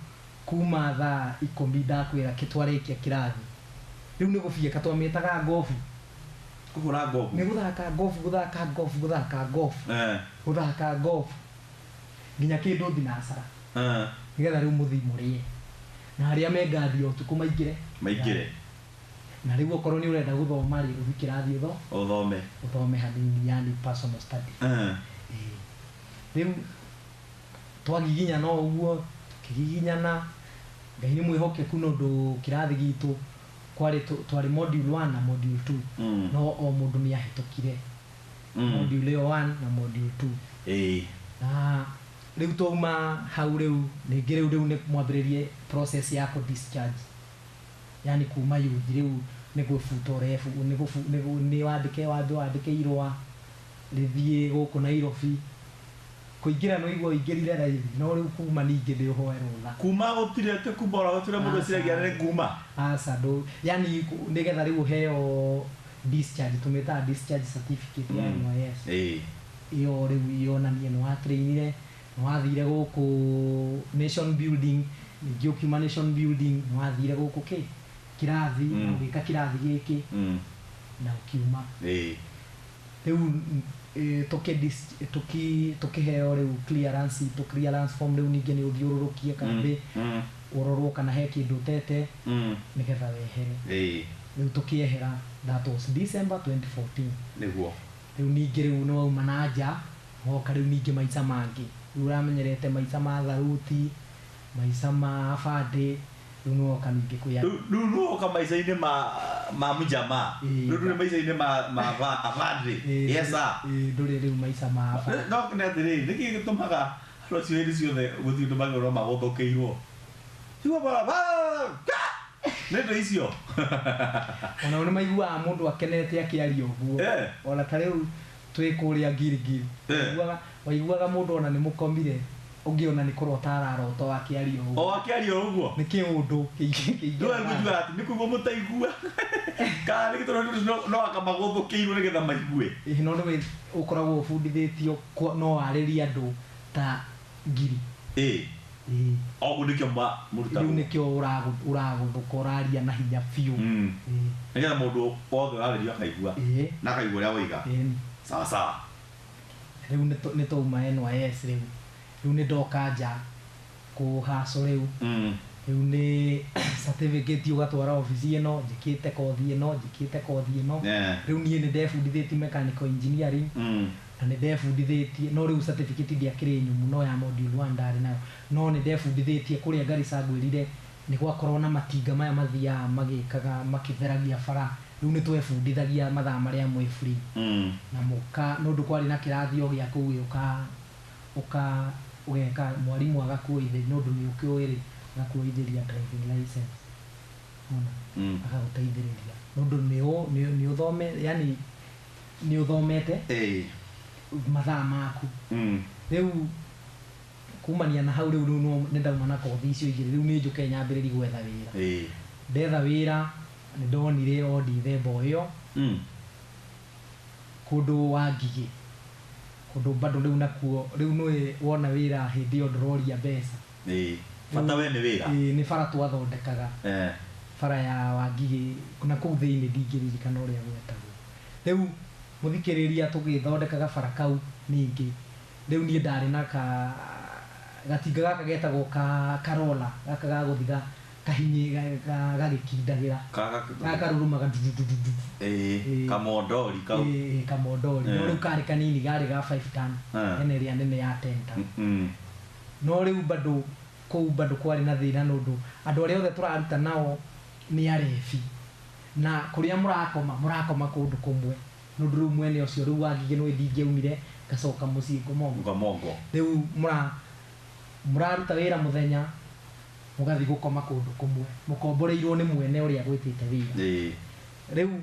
kuma thaa 10 ndakwira kitwarikia kirathi riu ni gufieka twamitaga golf kuhura golf ni guthaka golf nginya kindu thinacara nigetha riu muthi murie na aria mengathio tuku maingire na riu okorwo ni urenda guthoma ri uthikirathi uthome hanini yani personal study riu twagiginya no uguo kigiginyana ngai ni mwihokeku no ndu kirathi gitu twari module 1 na module 2 no o mundu ni ahetokire module 1 na module 2 na riu tuma hau riu ni mwambiririe process ya ku discharge yani kuma youth riu ni gufuta refu ni wandike irwa rithie guku Nairobi kuingira no igwo ingirire raithi no riu kuma ningi ndi uhoerwo tha kuma gutirete kubora gutire mundu ciragia ni kuma asa ndo yani nigetha riu heo discharge tumeta discharge certificate ya NYS iyo riu yonanie no atrainire no wathire guku nation building ngiukiuma nation building no wathire guku kirathi na ugika kirathi giki na ukiuma riu tukiheo riu clearance form riu ningi ni uthiururukie kambi urorwo kana he kindu tete nigetha wehere riu tukiehera that was December 2014 niguo riu ningi riu no uma na nja hoka riu ningi maica mangi riu uramenyerete maica ma tharuti maica ma bande riu no hoka ningi kuya riu no hoka maica-ini ma mujama riu ni maica-ini ma bande yesa nduri riu maica ma bande no kinatiri niki gitumaga rocio hiri ciothe guthi ndu magoro ma guthukiirwo tiwa bara nendo icio ona ni maigua mundu akenete akiaria uguo ona ta riu twi kuria ngirigiri waiguaga mundu ona ni mukomire ungiona ni kurota araroto akiaria uguo ni kiundu kiingi no ngujua ati ni kugo mutaigua kana gitoro no akamaguthukiirwo nigetha maigue no ukoragwo bundithitio no ariria andu ta ngiri o gudikyo muruta riu nikyo uraguthuka uraria na hinya biu ngira mundu othe araria akaigua na akaigua ria wiga sawa sawa riu ni tuma NYS riu ni ndoka nja kuhaso riu riu ni certificate ugatwara office ino njikite kothi ino riu nie ni ndebundithitie mechanical engineering na ni ndebundithitie no riu certificate ndiakire nyumu no ya module 1 ndari nayo no ni ndebundithitie kuria Garissa ngwirire ni gwakorwo na matinga maya mathia magikaga makitheragia bara riu ni twebundithagia mathaa maria mwe free na muka no ndukwari na kirathi o gia kuu uka ugeka mwarimu agakuithe no ndu ni ukiwiri agakuithiria driving license agaguteithiriria no ndu ni uthome yani ni uthomete mathaa maku riu kumania na hau riu no ndauma na kothi icio igiri riu ni njuke nyambiriri gwetha wira ndetha wira ni ndonire odi thembo iyo kundu wa Ngigi kundu bado riu nakuo riu no wona wira hindi yo ndroria mbeca fata we ni wira ni bara twathondekaga bara ya wa Ngigi kuna kuu thiini ndingiririkana uria gwetagwo riu muthikiriria tugithondekaga bara kau ningi riu ni ndari na gatinga gaka getagwo karola gaka ga guthiga kahinyi gagikindagira gakaruruma kamodori kau kamodori no riu kari kanini gari ga 5 ton ene ria nene ya 10 ton no riu bado kou bado kwari na thina nundu andu aria othe turaruta nao ni arefi na kuria murakoma kundu kumwe nundu riu mwene ucio riu wa Ngigi no ndingiumire gacoka mucii ngomongo riu muraruta wira muthenya mugathi gukoma kundu kumwe mukomboreirwo ni mwene uria gwitite wira riu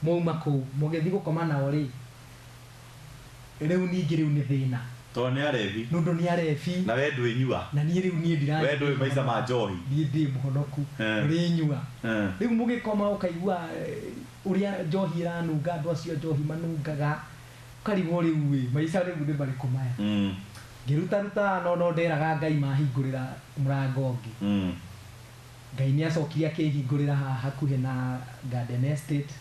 mouma kou mugithi gukoma nao ri riu ningi riu ni thina to ni arefi nundu ni arefi na we ndwinyua na ni riu ni ndira we ndwi maisa ma njohi ndi muhonoku ri nyua riu mugikoma ukaigua uria njohi iranunga andu acio njohi manungaga ukarigwo riu wi maisa riu ni bariku maya ngiruta no nderaga Ngai mahingurira murango ngi Ngai ni acokirie akihingurira hakuhe na Garden Estate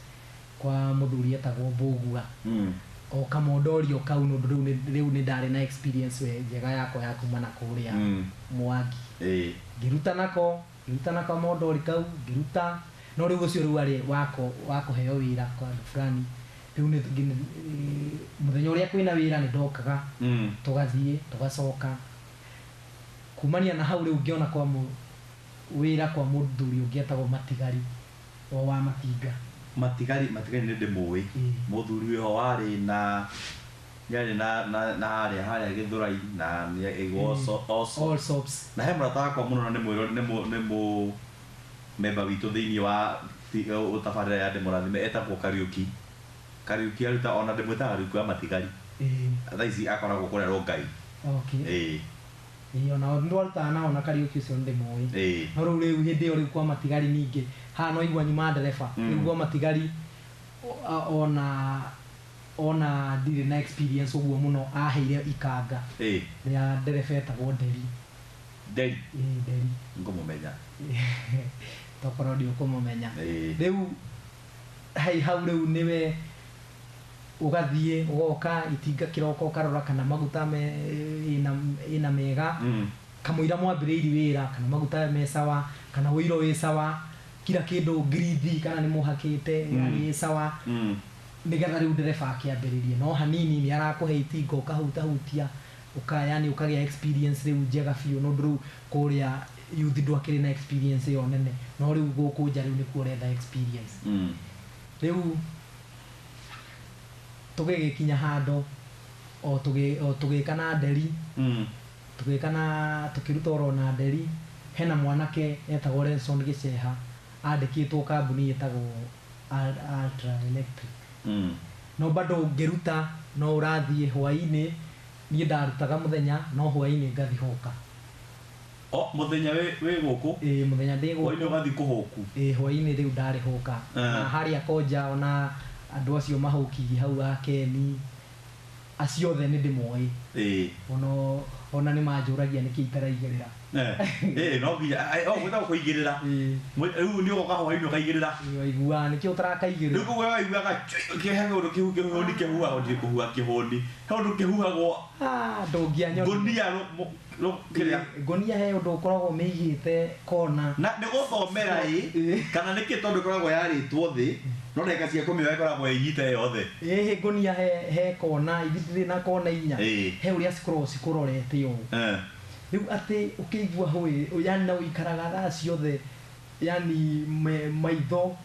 kwa muthuri etagwo Mbugua o kamondorio kau no riu ni ndari na experience we njega yakwa ya kuma na kuria Mwangi ngiruta nako mondori kau ngiruta no riu ucio riu ari wako heo wira kwa andu fulani riu ni muthenya uria kwina wira ni ndokaga tugathie tugacoka kumania na hau riu ngiona kwa wira kwa muthuri ungietagwo Matigari o wa Matigari ni ndimui muthuri ho wari na yari na haria Githurai na ni all sops na he murata kwa muno ni mu member witu thiini wa utabarira ya ndimurathime etagwo Kariuki aruta ona ndimwita Kariuki wa Matigari thaici akoragwo kuria Rongai ona ndwaruta na Kariuki ucio ndimui no riu hindi yo riu kwa Matigari ningi no igwa nyuma ndereba riu kwa Matigari ona ndire na experience uguo muno aheire ikanga ya ndereba etagwo Nderi ngomumenya tokoro ndio kumumenya riu hau riu niwe ugathie ugoka itinga kiroko karora kana maguta ina mega kamuira mwambiriri wira kana maguta me sawa kana wiro we sawa kila kindu grid kana ni muhakite yani sawa nigetha riu ndereba akiambiririe no hanini ni arakuhe itinga ukahutahutia yani ukagia experience riu njega biu no riu kuria youth ndwakiri na experience yo nene no riu guku nja riu ni kuretha experience riu tugigikinya hando o tugikana Nderi tukiruta oro na Nderi hena mwanake etagwo Renson Giceha andikitwo kambuni etagwo Ultra Electric no bado ngiruta no urathie hwaini ni ndarutaga muthenya no hwaini ngathi hoka muthenya we guku muthenya ndi guku hwaini ugathi kuhuku hwaini riu ndari hoka na haria koja ona andu acio mahukigie hau akeni acio the ni ndimoi ono ona nĩ manjũragia nĩkĩ itaraigĩrĩra no nginya gwĩta kũigĩrĩra rĩu nĩ ũgoka hwainĩ ũkaigĩrĩra waiguaga nĩkĩo ũtarakaigĩrĩra rĩu koguo waiguaga kĩhe mũndũ kĩhũni kĩhuhagwo ndirĩ kũhuha kĩhũni he ũndũ kĩhuhagwo ndũngĩanyona kĩrĩa ngonia he ũndũ ũkoragwo mĩigĩte kona na nĩ gũthomera kana nĩkĩ tondũ ĩkoragwo yarĩtwo thĩ no ndagĩka cia kũmĩoya ĩkoragwo ĩnyite yothe ngonia he kona irĩ na kona inya he ũrĩa cikoragwo cikũrorete ũũ rĩu atĩ ũkĩigua yani na ũikaraga thaa ciothe yani maitho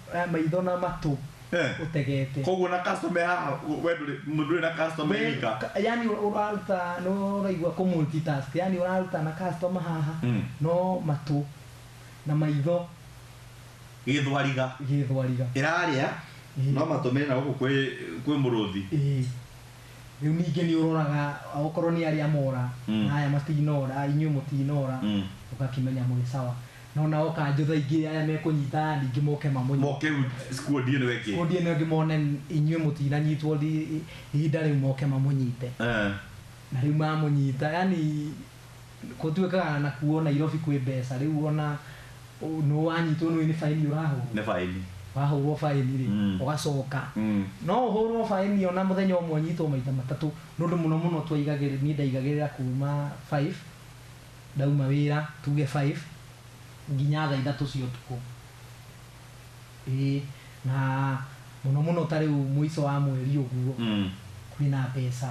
na matũ utegete koguo na customer haha mũndũ na customer ika yani ũraruta no ũraigua ku multitask yani ũraruta na customer haha no matũ na maitho gĩthwariga ĩrarĩa no matũmĩre na gũkũ kwĩ mũrũthi rĩu ningĩ nĩ ũroraga okorwo nĩ arĩa mora na aya matinora inyuĩ mũtinora ũgakĩmenya mũrĩ sawa no nao kanjũ thaa ingĩ aya mekũnyita ningĩ moke moke squad ĩno ĩngĩ squad ĩno ĩngĩ mone inyuĩ mũtinanyitwo ihinda rĩu moke mamũnyite na rĩu mamũnyita yani gũtuĩkaga na kuo Nairobi kwĩ mbeca rĩu ona nĩ wanyitwo nĩ faini ũrahũrwo nĩ faini wahũrwo faini rĩ ũgacoka no ũhũrwo faini ona mũthenya ũmwe nyitwo maita matatũ nũndũ mũno twaigagĩrĩra ndaigagĩrĩra kuma 5 ndauma wĩra tuge 5 nginya thaa 3 cia ũtukũ na mũno tarĩ mũico wa mweri ũguo kwĩna mbeca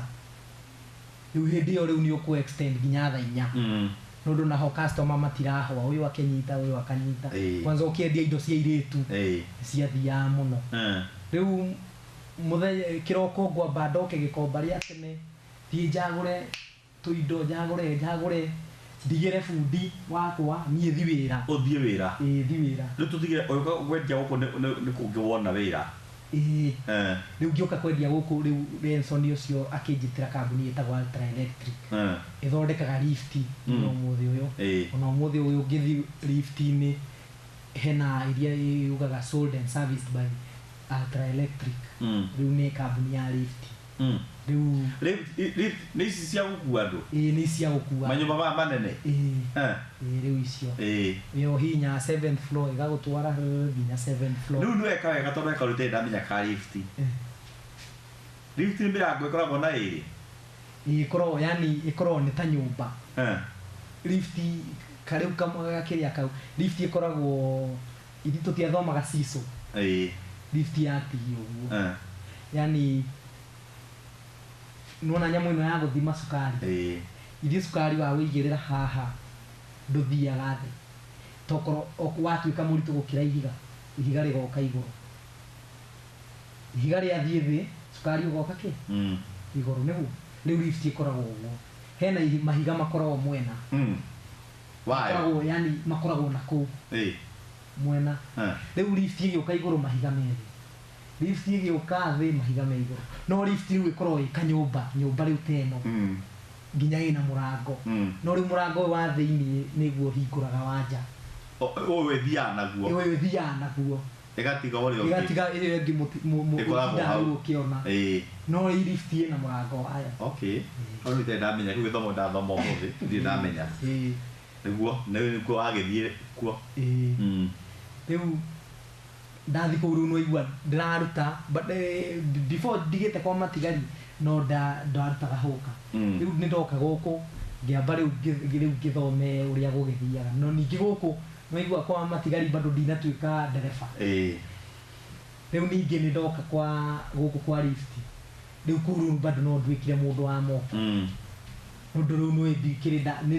rĩu hĩndĩ ĩyo rĩu nĩ ũkũ extend nginya thaa 4 nũndũ naho customer matirahwa ũyũ akĩnyita ũyũ akanyita kwanza ũkĩendia indo cia irĩtu ciathiaga mũno rĩu mũthenya kĩroko ngwamba ndoke gĩkomba rĩa tene thiĩ njagũre tũindo njagũre ndigĩre bundi wakwa niĩ thi wĩra ũthiĩ wĩra thi wĩra rĩu tũtigire wendia gũkũ nĩ kũngĩ wona wĩra rĩu ngĩũka kwendia gũkũ rĩu Benson ũcio akĩnjĩtĩra kambuni ĩtagwo Ultra Electric ĩthondekaga lift ona ũmũthĩ ũyũ ngĩthi lift-inĩ hena iria yugaga sold and serviced by Ultra Electric rĩu nĩ kambuni ya lift rĩu nĩ ici cia gũkua andũ nĩ cia gũkua manyũmba maya manene rĩu icio yo hinya 7th floor ĩgagũtwara nginya 7th floor rĩu nĩ weka wega tondũ ĩkarutĩte ndamenya ka lift nĩ mĩrango ĩkoragwo na ĩrĩ ĩkoragwo yani ĩkoragwo nĩ ta nyũmba lift kariu gakĩrĩa kau lift ĩkoragwo ithi tũtiathomaga ciso lift ya tigi ũguo yani nona nyamũ ĩno ya gũthima cukari ithi cukari wa wĩigĩrĩra haha ndũthiaga thĩ tokorwo watuĩka mũritũ gũkĩra ihiga rĩgoka igũrũ ihiga rĩathiĩ thĩ cukari ũgoka igũrũ nĩguo rĩu lift ĩkoragwo ũguo hena mahiga makoragwo mwena wayo yani makoragwo na kũu mwena rĩu lift ĩgĩũka igũrũ mahiga merĩ lift ĩgĩũka thĩ mahiga me igũrũ no lift rĩu ĩkoragwo ĩ kanyũmba rĩu teno nginya ĩna mũrango no rĩu mũrango ũyũ wa thĩinĩ nĩguo hingũraga wa nja ũyũ ĩthiaga naguo ĩgatiga ĩrĩa ĩngĩ mũtindaga ũkĩona no lift ĩna mũrango waya hau nĩ ndamenya rĩu gĩthomo ndathoma ũmũthĩ ndirĩ ndamenya nĩguo wagĩthiĩ kuo rĩu ndathi kũu rĩu nĩwaigua ndĩraruta before ndigĩte kwa matigari no ndarutaga hũka rĩu nĩ ndoka gũkũ ngĩamba rĩu ngĩthome ũrĩa gũgĩthiaga no ningĩ gũkũ nĩwaigua kwa matigari bado ndinatuĩka ndereba rĩu ningĩ nĩ ndoka gũkũ kwa lift rĩu kũu rĩu bado no nduĩkire mũndũ wa moko ũndũ rĩu nĩ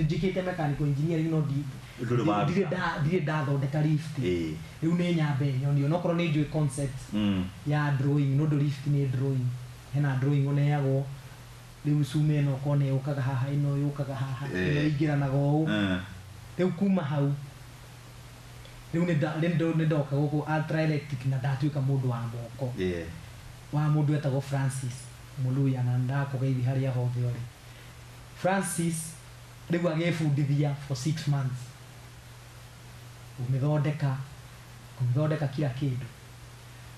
njĩkĩte mechanical engineering no ndirĩ ndathondeka lift rĩu nĩ nyambe nyoni onokorwo nĩ njũĩ concept ya drawing nũndũ lift nĩ drawing hena drawing ũneagwo rĩu cuma ĩno ũkona yũkaga haha ĩno yũkaga haha ĩno ĩingĩranaga ũũ rĩu kuma hau rĩu nĩ ndoka gũkũ Ultra Electric na ndatuĩka mũndũ wa moko wa mũndũ etagwo Francis Mũluya na ndakũgeithia harĩa hothe ũrĩ Francis rĩu agĩbundithia for 6 months kũmĩthondeka kila kĩndũ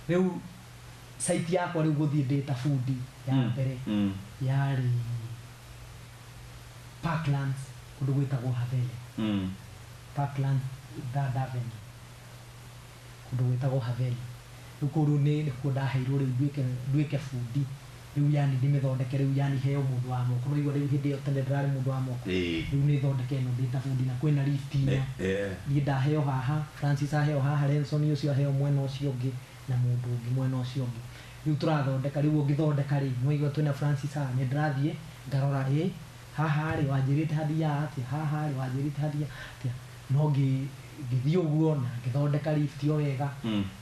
rĩu site yakwa rĩu gũthiĩ ndĩ ta bundi ya mbere yarĩ Parklands kundu gwitagwo Haveli Parklands Daveni kundu gwitagwo Haveli rukuru ni ndaheirwo riu nduike fundi riu yani ndimithondeke riu yani heo mundu wa moko riu hindi iyo tene ndirari mundu wa moko riu ni thondeke no ndita fundi na kwina lift ni ndaheo haha Francis aheo haha Lenson ucio aheo mwena ucio ungi na mundu ungi mwena ucio ungi riu turathondeka riu ungithondeka ri mwigo twina Francis ha ni ndirathie ngarora haha ri wanjirite hathia ati haha ri wanjirite hathia ati no ngithii uguo na ngithondeka lift yo wega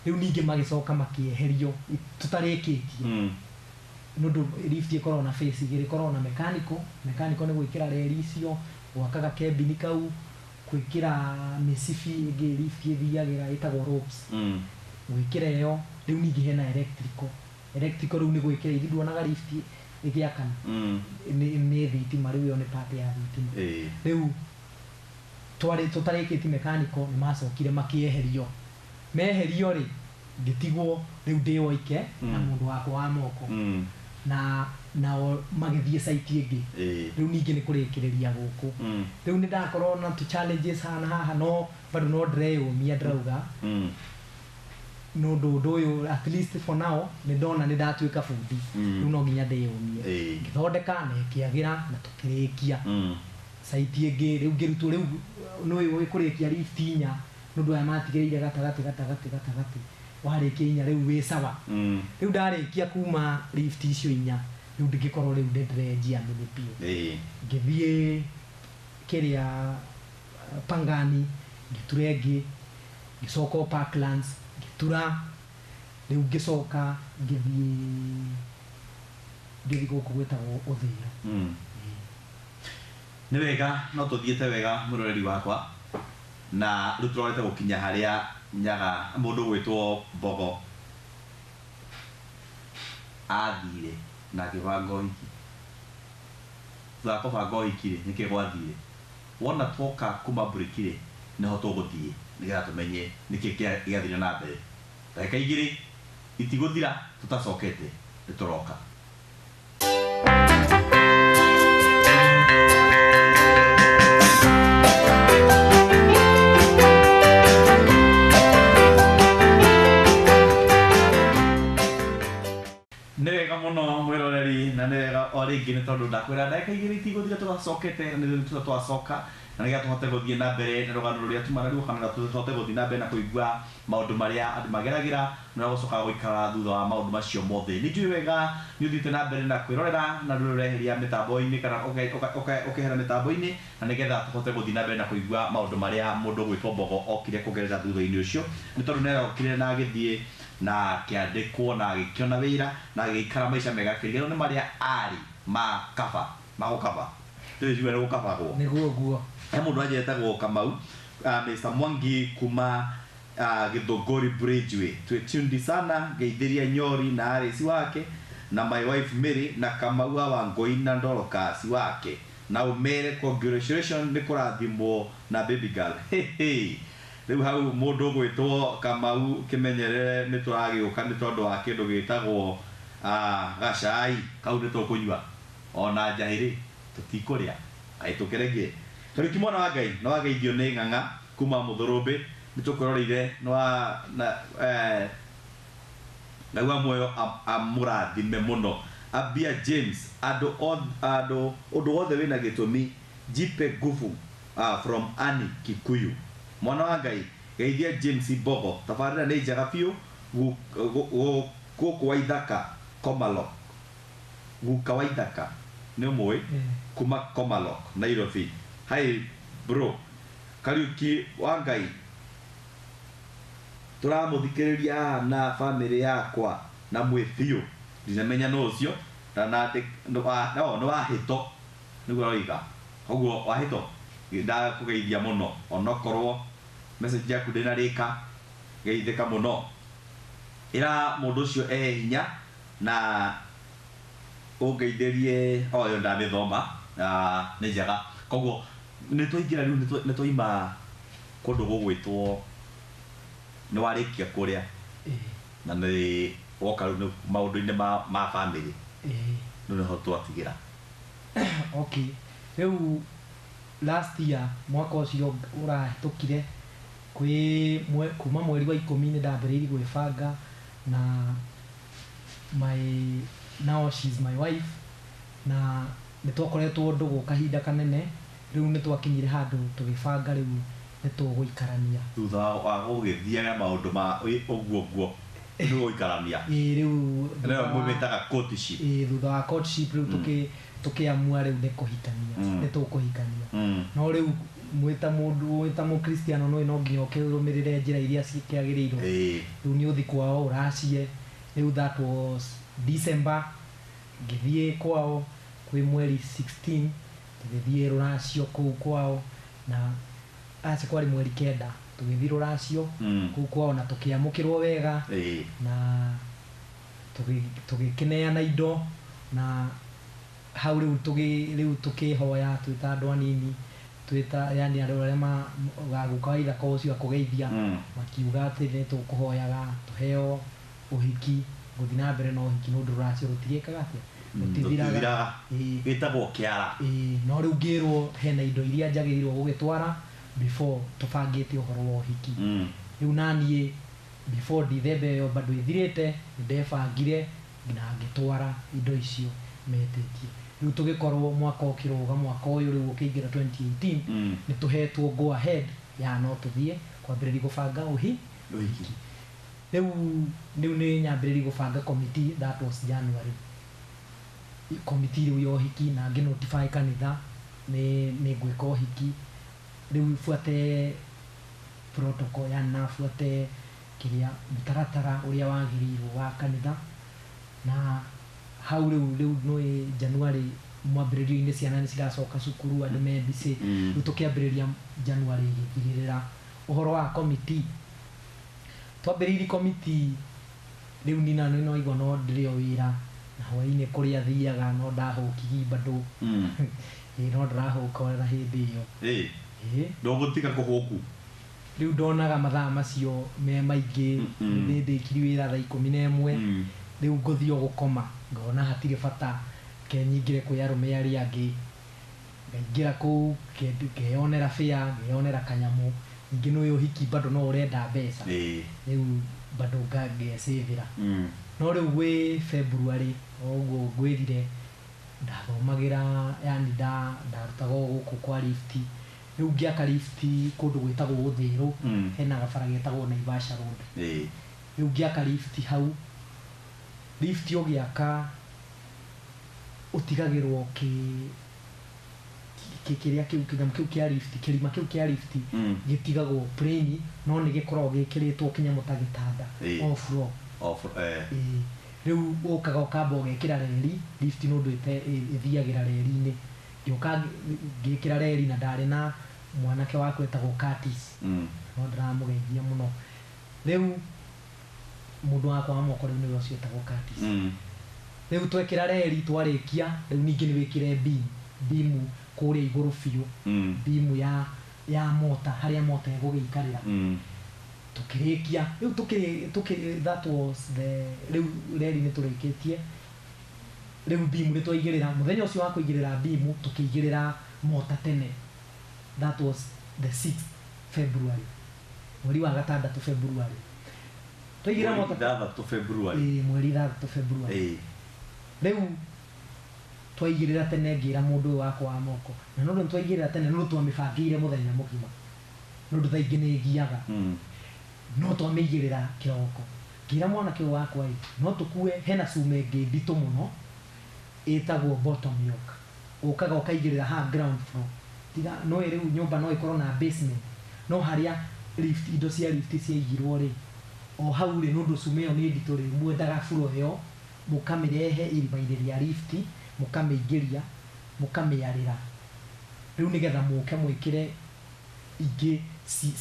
riu ningi magicoka makieherio tutarikitie nundu lift ikorwo na face igiri ikorwo na mechanical ni gwikira reli icio gwakaga cabin kau gwikira misifi ingi lift ithiagira itagwo ropes gwikira iyo riu ningi hena electrical riu ni gwikira ithuonaga lift igiakana ni thitima riu yo ni part ya thitima riu tutarikitie mechanical ni macokire makieherio meherio ri ngitigwo riu ndi oike na mundu wakwa wa moko na magithie site ingi riu ningi ni kurikiriria guku riu ni ndakorwo na tu challenges haha no bado no ndreyumia ndrauga no ndu uyu at least for now ni ndona ni ndatuika fundi riu no nginya ndeyumie ngithondeka na ikiagira na tukirikia site ingi riu ngirutwo riu no kurikia lift inya nundu aya matigirire gatagati warikia inya riu wi sawa riu ndarikia kuma lift icio inya riu ndigikorwo riu ndrenjia minipio ngithie kiria Pangani ngiturenge ngisoko Parklands ngitura riu ngicoka ngithie guku gwetagwo Uthiro ni wega no tuthiete wega muroreri wakwa na riu turorete gukinya haria nyaga mundu gwitwo Mbogo athire na kibanga hiki thako banga hiki ni kigwathire wona twoka kuma burikire niho tuguthie nigetha tumenye niki giathire na mbere ndagika igiri itiguthira tutacokete nituroka nega muno mwiroreri na nega oringi ni tondu ndakwira ndagika igiri itiguthira tutacokete ni twacoka na nigetha tuhote guthie na mbere na rugano ruria tumarariu kana tuhote guthie na mbere na kuigua maundu maria andu mageragira na gucoka guikara thutha wa maundu macio mothe ni njui wega ni uthite na mbere na kwirorera na rureheria mitambo-ini kana ukehera mitambo-ini na nigetha tuhote guthie na mbere na kuigua maundu maria mundu gwitwo Mbogo okire kugerera thutha-ini ucio ni tondu nera okire na agithie na kiandikwo na gikiona wira na gikara maisha mega kirigero ni maria ari magukaba tujuwe ni gukabagwo niguo mundu ajetagwo Kamau Mr Mwangi kuma Githunguri Bridgeway twetundi sana geithiria Nyori na arisi wake na my wife Mary na Kamau wa Ngoi na Ndorokas wake na umere congratulations ni kurathimwo na baby girl riu hau mundu gwitwo Kamau kimenyerere ni turagiuka ni tondu wa kindu gitagwo gacai kau ni tukunywa ona njahiri tutikuria aitukirege tariki mwana wa Ngai no ageithio ni ng'ang'a kuma Muthurumbi ni tukuroreire no na ngagwa moyo amurathime muno Abia James undu wothe wina gitumi jipe nguvu from Ani Kikuyu mwana wa Ngai geithia James Mbogo tabarira ni njega biu guku waithaka Komalok guka waithaka ni umwe kuma Komalok Nairobi hai bro Kariuki wa Ngai turamuthikiriria na family yakwa na mwithio ndinamenya no ucio na no wahito niguo roiga koguo wahito nda kugeithia muno onokorwo message yaku ndina rika geithika muno ira mundu ucio hinya na ungeithirie oyo ndamithoma ni njega koguo ni twaingira riu ni twaima kundu gugwitwo ni warikia kuria na ni woka riu maundu-ini ma family no ho twatigira okay riu last year mwaka ucio urahitukire kuma mweri wa 10 ni ndambiriirie gwibanga na now she's my wife na nitwakoretwo ndugu kahinda kanene riu nitwakinyire handu tugibanga riu nituguikarania thutha wa gugithiaga maundu ma uguo ndio ikarania riu ndio mwimetaga courtship thutha wa courtship riu tukiamua riu nikuhikania nitukuhikania no riu mwita mundu wita mu Kristiano no nginya ukirumirire njira iria cikiagirirwo riu ni uthi kwao uracie riu that was December ngithie kwao kwi mweri 16 tugithie ruracio kuu kwao na acha kwari mweri 9 tugithie ruracio kuu kwao na tukiamukirwo wega na tugikineana indo na hau riu tukihoya twita andu anini twita yani andu aria gaguka ira ko ucio akugeithia makiuga ati ni tukuhoyaga tuheo uhiki guthina mbere no uhiki no nduracio rutigikaga atia rutithiraga gitagwo kiara no riu ngirwo hena indo iria njagirirwo gugitwara before tubangite uhoro wa uhiki riu nanie before December yo bado ithirite ndebangire na ngitwara indo icio metetie riu tugikorwo mwaka ukiruga mwaka uyu riu ukiingira 2018 ni tuhetwo go ahead ya no tuthie kwambiriria gubanga uhiki riu ni nyambiriria gubanga committee that was January committee riu yo hiki na ngi notify kanitha ni gwika uhiki riu fuate protocol ya na fuate kiria mutaratara uria wagirirwo wa kanitha na hau riu no January mwambiririo-ini ciana ni ciracoka cukuru andu me busy riu tukiambiriria January igithirira uhoro wa committee twambiririe committee riu nina no igwa no ndirio wira na hwaini kuria thiaga no ndahukigi bado no ndirahuka hindi iyo ndogutika kuhuku riu ndonaga mathaa macio me maingi ni ndikiri wira thaa 11 riu nguthio gukoma ngona hatire bata kenyingire kwi arume aria angi ngaingira ku ngeyonera fia ngeyonera kanyamu ingi no uhiki bado no urenda mbeca riu bado ngesevira no riu gwi February oguo ngwirire ndathomagira yani ndarutaga guku kwa lift riu ngiaka lift kundu gwitagwo Uthiru hena gabara getagwo Naivasha Road riu ngiaka lift hau lift yogiaka utigagirwo kiria kiu kia lift kirima kiu kia lift gitigagwo plain no ni gikoragwo gikiritwo kinyamo ta gitanda off road riu ukaga ukamba ugekira reri lift no ndwite ithiagira reri-ini ngioka ngikira reri na ndari na mwanake wako etagwo Curtis no ndiramugeithia muno riu mundu wakwa amoko riu ni ucio etagwo Curtis riu twekira reri twarikia riu ningi ni wikire beam kuria iguru fiu beam ya mota haria mota egugiikarira tukirikia riu tuki that was the riu reri ni turikitie riu beam ni twaigirira muthenya ucio wa kuigirira beam tukiigirira mota tene that was the 6th February mweri wa gatandatu February twaigirira mota gatandatu February mweri 3 February riu twaigirira tene ngira mundu wakwa wa moko na no twaigirira tene no twamibangire muthenya mugima no thaingi ni giaga no twamigirira kiroko ngira mwana kiu wakwa no tukue hena cume ngi ndito muno etagwo bottom yoke ukaga ukaigirira ha ground floor tiga no riu nyumba no ikorwo na basement no haria lift indo cia lift ciaigirwo ri o hau ri no cume yo ni ndito ri mwendaga floor yo mukamirehe irimaire ria lift mukameigiria mukamiarira riu nigetha muke mwikire ingi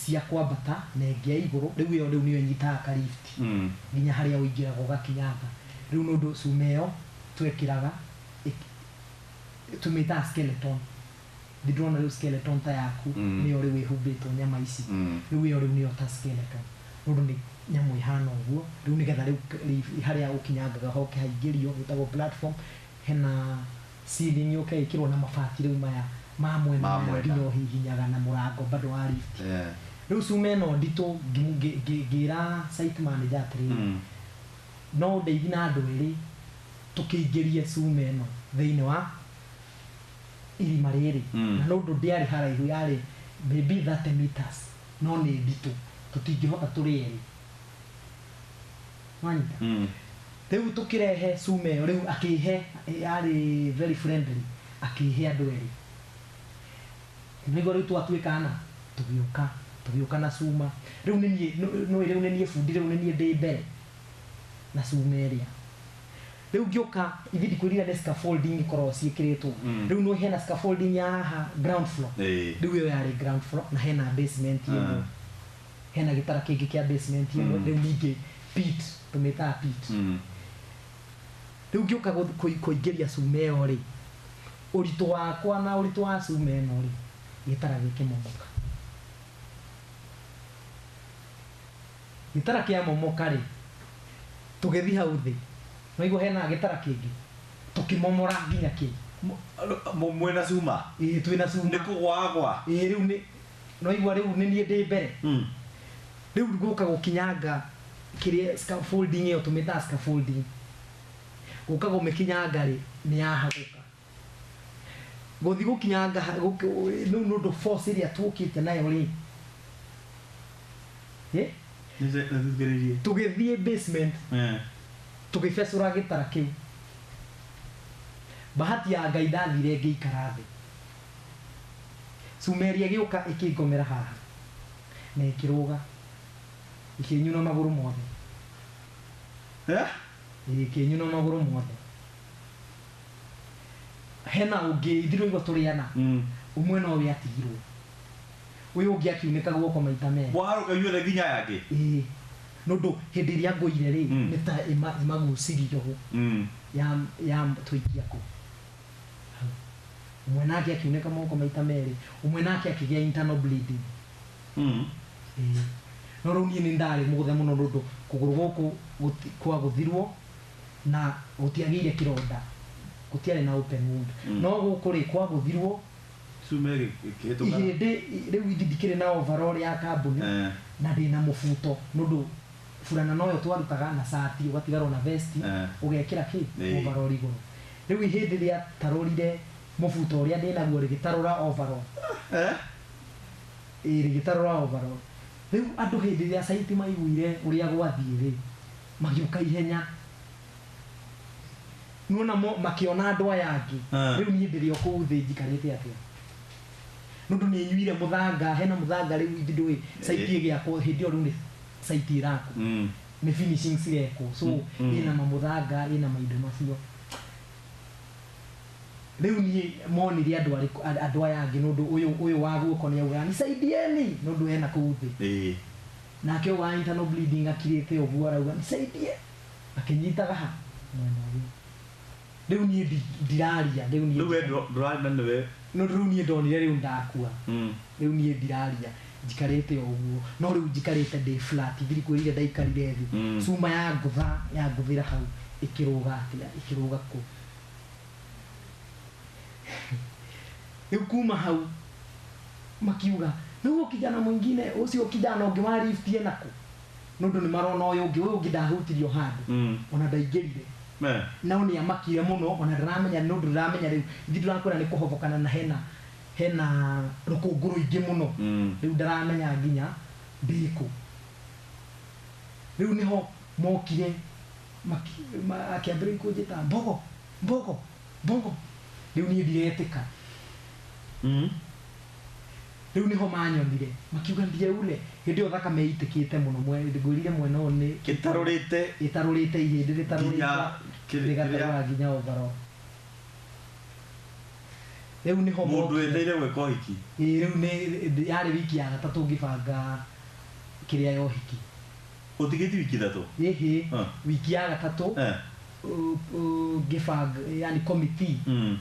cia kwambata na ingi ya iguru riu yo riu niyo nyitaga ka lift nginya haria uingiraga ugakinyanga riu nundu cumeyo twekiraga tumita skeleton ndidrona riu skeleton ta yaku niyo riu ihumbitwo nyama ici riu yo riu niyo ta skeleton nundu ni nyamu ihana uguo riu nigetha riu haria ukinyangaga hoke haingirio gitagwo platform hena ceiling yoke ikirwo na mabati riu maya mamwe nginya hihinyaga na murango bado wa lift riu cume no ndito ngira site manager no ndeithia na andu eri tukiingirie cume no thiini wa irima riri na no ndu ndiari haraihu yari maybe 30 meters no ni ndito tutingihota turi eri wanyita riu tukirehe cume riu akihe yari very friendly akihe andu eri nigo riu twatuikana tugiuka na cuma riu ni no riu ni fundi riu ni ndi mbere na sumeria riu gioka ithi dikwirira the scaffolding cross ikiritwo riu no hena scaffolding ya ha ground floor riu yo yari ground floor na hena basement yeno hena gitara kingi kia basement yeno riu ningi pit tumeta pit riu gioka kuingiria sumeo ri uritu wakwa na uritu wa sumeno ri gitara gikimomoka gitara kia momoka ri tugethi hau thi noigo hena gitara kingi tukimomora nginya ki mwena cuma twina cuma ni kugwagwa riu ni noigo riu ni nie ndi mbere riu guka gukinyanga kiria scaffolding yo tumeta scaffolding guka gumikinyanga ri ni yahaguka gothi gukinyanga no ndo force iria tukite nayo ri tugithie basement tugifecura gitara kiu bahati ya Ngai ndathire ngiikara thi sumeria giuka ikingomera haha na ikiruga ikinyuna maguru mothe ikinyuna maguru mothe hena ungi ithiro igo turiana umwe no we atigirwo uyu ungi akiuneka guoko maita me waruka yule ginya yake nondo hindi iria ngoire ri nita imagucirio ya twikia ko umwe nake akiuneka moko maita meri umwe nake akigia internal bleeding no runi ni ndari muguthe muno nondo kuguru guku kwa guthirwo na gutiagire kironda gutiare na open wound no guku ri kwa guthirwo sumeri kihituka ihinde riu idikire na overall ya kambuni na ndina mufuto nondo fulana noyo twarutaga na sati ugatigaro na vest ugekira ki overall iguru riu ihinde ria tarorire mufuto ria ndina guo rigitarura overall rigitarura overall riu andu hindi ria site maiguire uria gwathie ri magiuka ihenya nuona makiona andu ayangi riu ni ndirio ku thi njikarite atia nundu ni nyuire muthanga hena muthanga riu ndui site igia ko hindi oru ni site irako ni finishing sireko so ina mamuthanga ina maindo macio riu ni monire andu ayangi nundu uyu wa guoko ni auga ni saidieni nundu hena ku thi nake wa internal bleeding akirite oguo arauga ni saidie akinyitaga ha riu ni ndiraria riu ni ndurari na niwe no riu ni ndonire riu ndakua riu ni ndiraria njikarite oguo no riu njikarite ndi flat thiri kwirire ndaikarire thi cuma ya nguthira hau ikiruga ku riu kuma hau makiuga no kijana mwingine ucio kijana ungi wa lift yenako nundu ni marona uyu ungi ndahutirio handu ona ndaingirire nao ni amakire muno ona ndaramenya nundu ndaramenya riu ithi ndirakwira ni kuhovokana na hena rukunguru ingi muno riu ndaramenya nginya ndiku riu niho mokire akiambira kunjita mbogo riu ni ndiretika riu niho manyonire makiuga ndiye ule hindi o thakame itikite muno ngwirire mwena o ni itarurite ihindi ritarurite rigatarura nginya overall riu niho mundu endeire gweka uhiki riu ni yari wiki ya gatatu ngibanga kiria yo hiki utigiti wiki thatu wiki ya gatatu ngibanga yani committee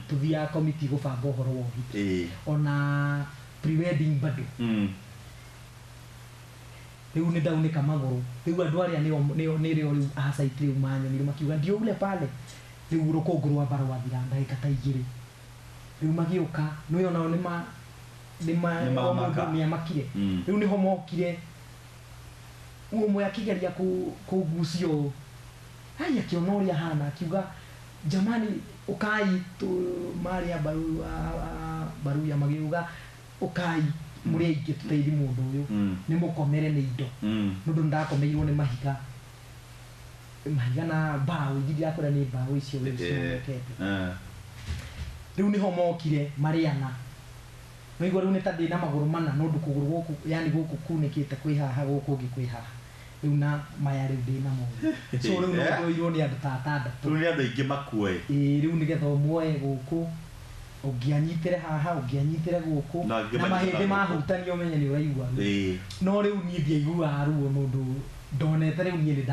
tuthia committee gubanga uhoro wa uhiki ona pre-wedding bado riu ni ndaunika maguru riu andu aria ni riu asaiti riu manyo ni makiuga ndio ule pale riu rukunguru wa bara wa thira ndagika ta igiri riu magiuka nĩ onao nĩ amakire riu nĩho mokire ũmwe akĩgeria kũgucio hai akiona ũrĩa hana akiuga jamani ukai Maria Baruya magiuga ukai muri aingĩ tũteithie mũndũ ũyũ nĩ mũkomere nĩ indo mũndũ ndakomeirwo nĩ mahiga na mbaũ iria akora nĩ mbaũ icio wĩciokete rĩu nĩho mokire Mariana Noigwa rĩu nĩ ta ndĩ na magũrũ mana no ndũ kũgũrũ gũkũ yani gũkũ kunĩkĩte kwĩ haha gũkũ ũngĩ kwĩ haha rĩu na maya rĩu ndĩ na mo so rĩu no ndoirwo nĩ andũ ta atandatũ rĩu nĩ andũ aingĩ makuoe rĩu nĩgetha ũmuoe gũkũ ũngĩanyitĩre haha ũngĩanyitĩre gũkũ na mahĩndĩ mahutanio ũmenye nĩ ũraigua no rĩu niĩ ndiaiguaga ruo nũndũ ndonete rĩu niĩ nĩ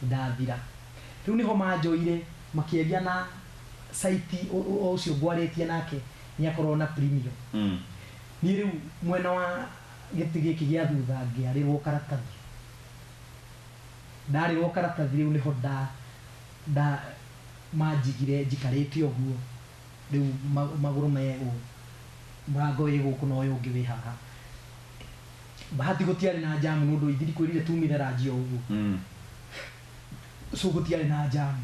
ndathira rĩu nĩho manjoire makĩaria na site ũcio ngwarĩtie nake nĩ akorwo na premium niĩ rĩu mwena wa gĩtĩ gĩkĩ gĩa thutha ngĩarĩrwo karatathi ndarĩrwo karatathi rĩu nĩho manjigire njikarĩte ũguo rĩu magũrũ megũ mũrango wĩ gũkũ na ũyũ ũngĩ wĩ haha bahati gũtiarĩ na jamu nũndũ ithiri kwĩrire tumire ranji o ũguo so gũtiarĩ na jamu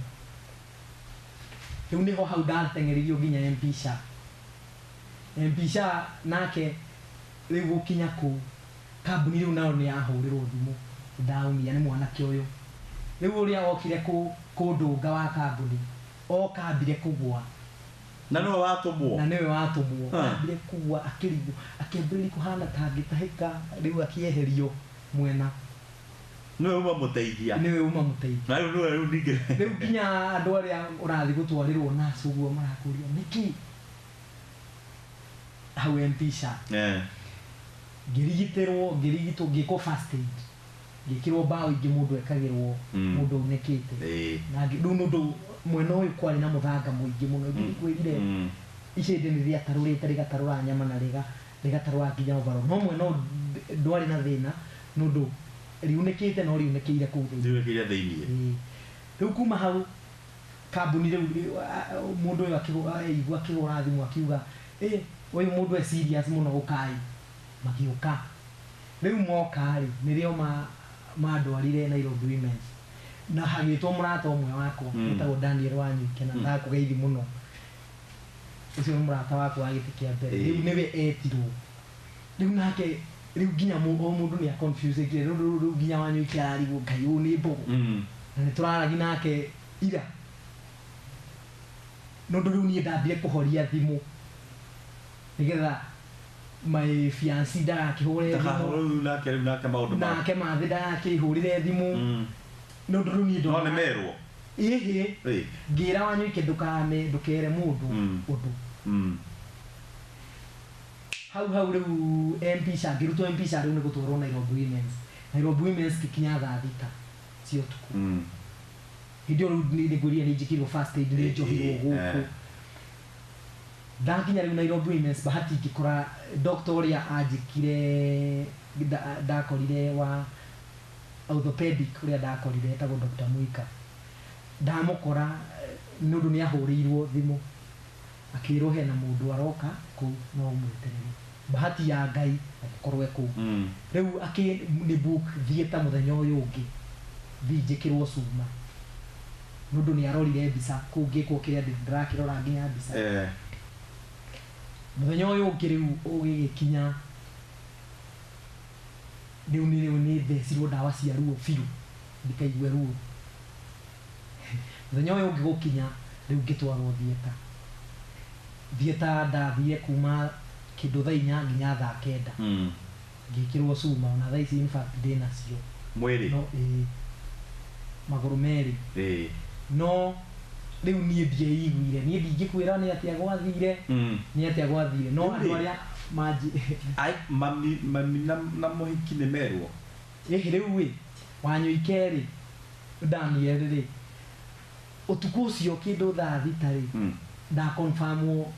rĩu nĩho hau ndateng'eririo nginya MP Sha nake rĩu gũkinya kũu kambuni rĩu nao nĩ yahũrĩrwo thimũ ndaumia nĩ mwanake ũyũ rĩu ũrĩa okire kũndũnga wa kambuni okambire kũgwa na nĩwe watũmwo ambire kũgwa akĩrigwo akĩambĩrĩria kũhana ta angĩtahĩka rĩu akĩeherio mwena nĩwe uma mũteithia na rĩu ningĩ rĩu nginya andũ arĩa ũrathi gũtwarĩrwo nacu ũguo marakũria nĩkĩ hau MP Sha ngĩrigitwo ngĩkwo first aid ngĩkĩrwo mbaũ ingĩ mũndũ ekagĩrwo mũndũ unĩkĩte na rĩu nũndũ mwena ũyũ kwarĩ na mũthanga mũingĩ mũno ngĩkwĩrire icĩndĩ nĩ rĩatarũrĩte rĩgatarũra nyama na rĩgatarũra nginya overall no mwena ũyũ ndwarĩ na thĩna nũndũ riunĩkĩte no riunĩkĩire kũu thĩinĩ rĩu kuma hau kambuni rĩu mũndũ ũyũ akĩigua akĩgũra thimũ akiuga ũyũ mũndũ e serious mũno ũkai magĩũka rĩu moka-rĩ nĩrĩo mandwarire Nairobi Women's na hagĩtwo mũrata ũmwe wakwa wĩtagwo Daniel Wanyuike na ndakũgeithia mũno ũcio nĩ mũrata wakwa wa gĩtĩ kĩa mbere rĩu nĩwe etirwo rĩu nake rĩu nginya o mũndũ nĩ confused rĩu nginya Wanyuike ararigwo Ngai ũyũ nĩ mbogo na nĩ tũraragi nake ira nũndũ rĩu niĩ ndambire kũhoria thimũ nĩgetha my fiancé ndagakĩhũre thimũ nake mathĩ ndagakĩhũrĩre thimũ nũndũ rĩu niĩ no nĩ merwo ngĩra Wanyuike ndũkere mũndũ ũndũ hau rĩu MP Sha ngĩrutwo MP Sha rĩu nĩ gũtwarwo Nairobi Women's gĩkinya thaa thita cia ũtukũ hĩndĩ ĩyo rĩu nĩngwĩrire nĩ njĩkĩirwo first aid nĩ njohirwo gũkũ ndakinya rĩu Nairobi Women's bahati ngĩkora doctor ũrĩa anjĩkire ndakorire wa orthopedic ũrĩa ndakorire etagwo Dr. Muika ndamũkora nũndũ nĩ ahũrĩirwo thimũ akĩrwo hena mũndũ aroka kũu no mwĩterere bahati ya Ngai agĩkorwo kũu rĩu nĩ book thieta mũthenya ũyũ ũngĩ thiĩ njĩkĩrwo cuma nũndũ nĩ arorire mbica kũu ngĩkwo kĩrĩa ndĩrakĩrora nginya mbica mũthenya ũyũ ũngĩ rĩu ũgĩgĩkinya rĩu nĩ thecirwo ndawa cia ruo biũ ndikaigue ruo mũthenya ũyũ ũngĩ gũkinya rĩu ngĩtwarwo thieta ndathire kuma kĩndũ thaa 4 nginya thaa 9 ngĩkĩrwo cuma ona thaa ici in fact ndĩ nacio mwĩrĩ no magũrũ merĩ no rĩu niĩ ndiaiguire niĩ ndingĩkwĩra nĩ atĩa gwathire no andũ arĩa mami na mũhiki nĩ merwo rĩu Wanyuike Daniel ũtukũ ũcio kĩndũ thaa thita ndakonfirmwo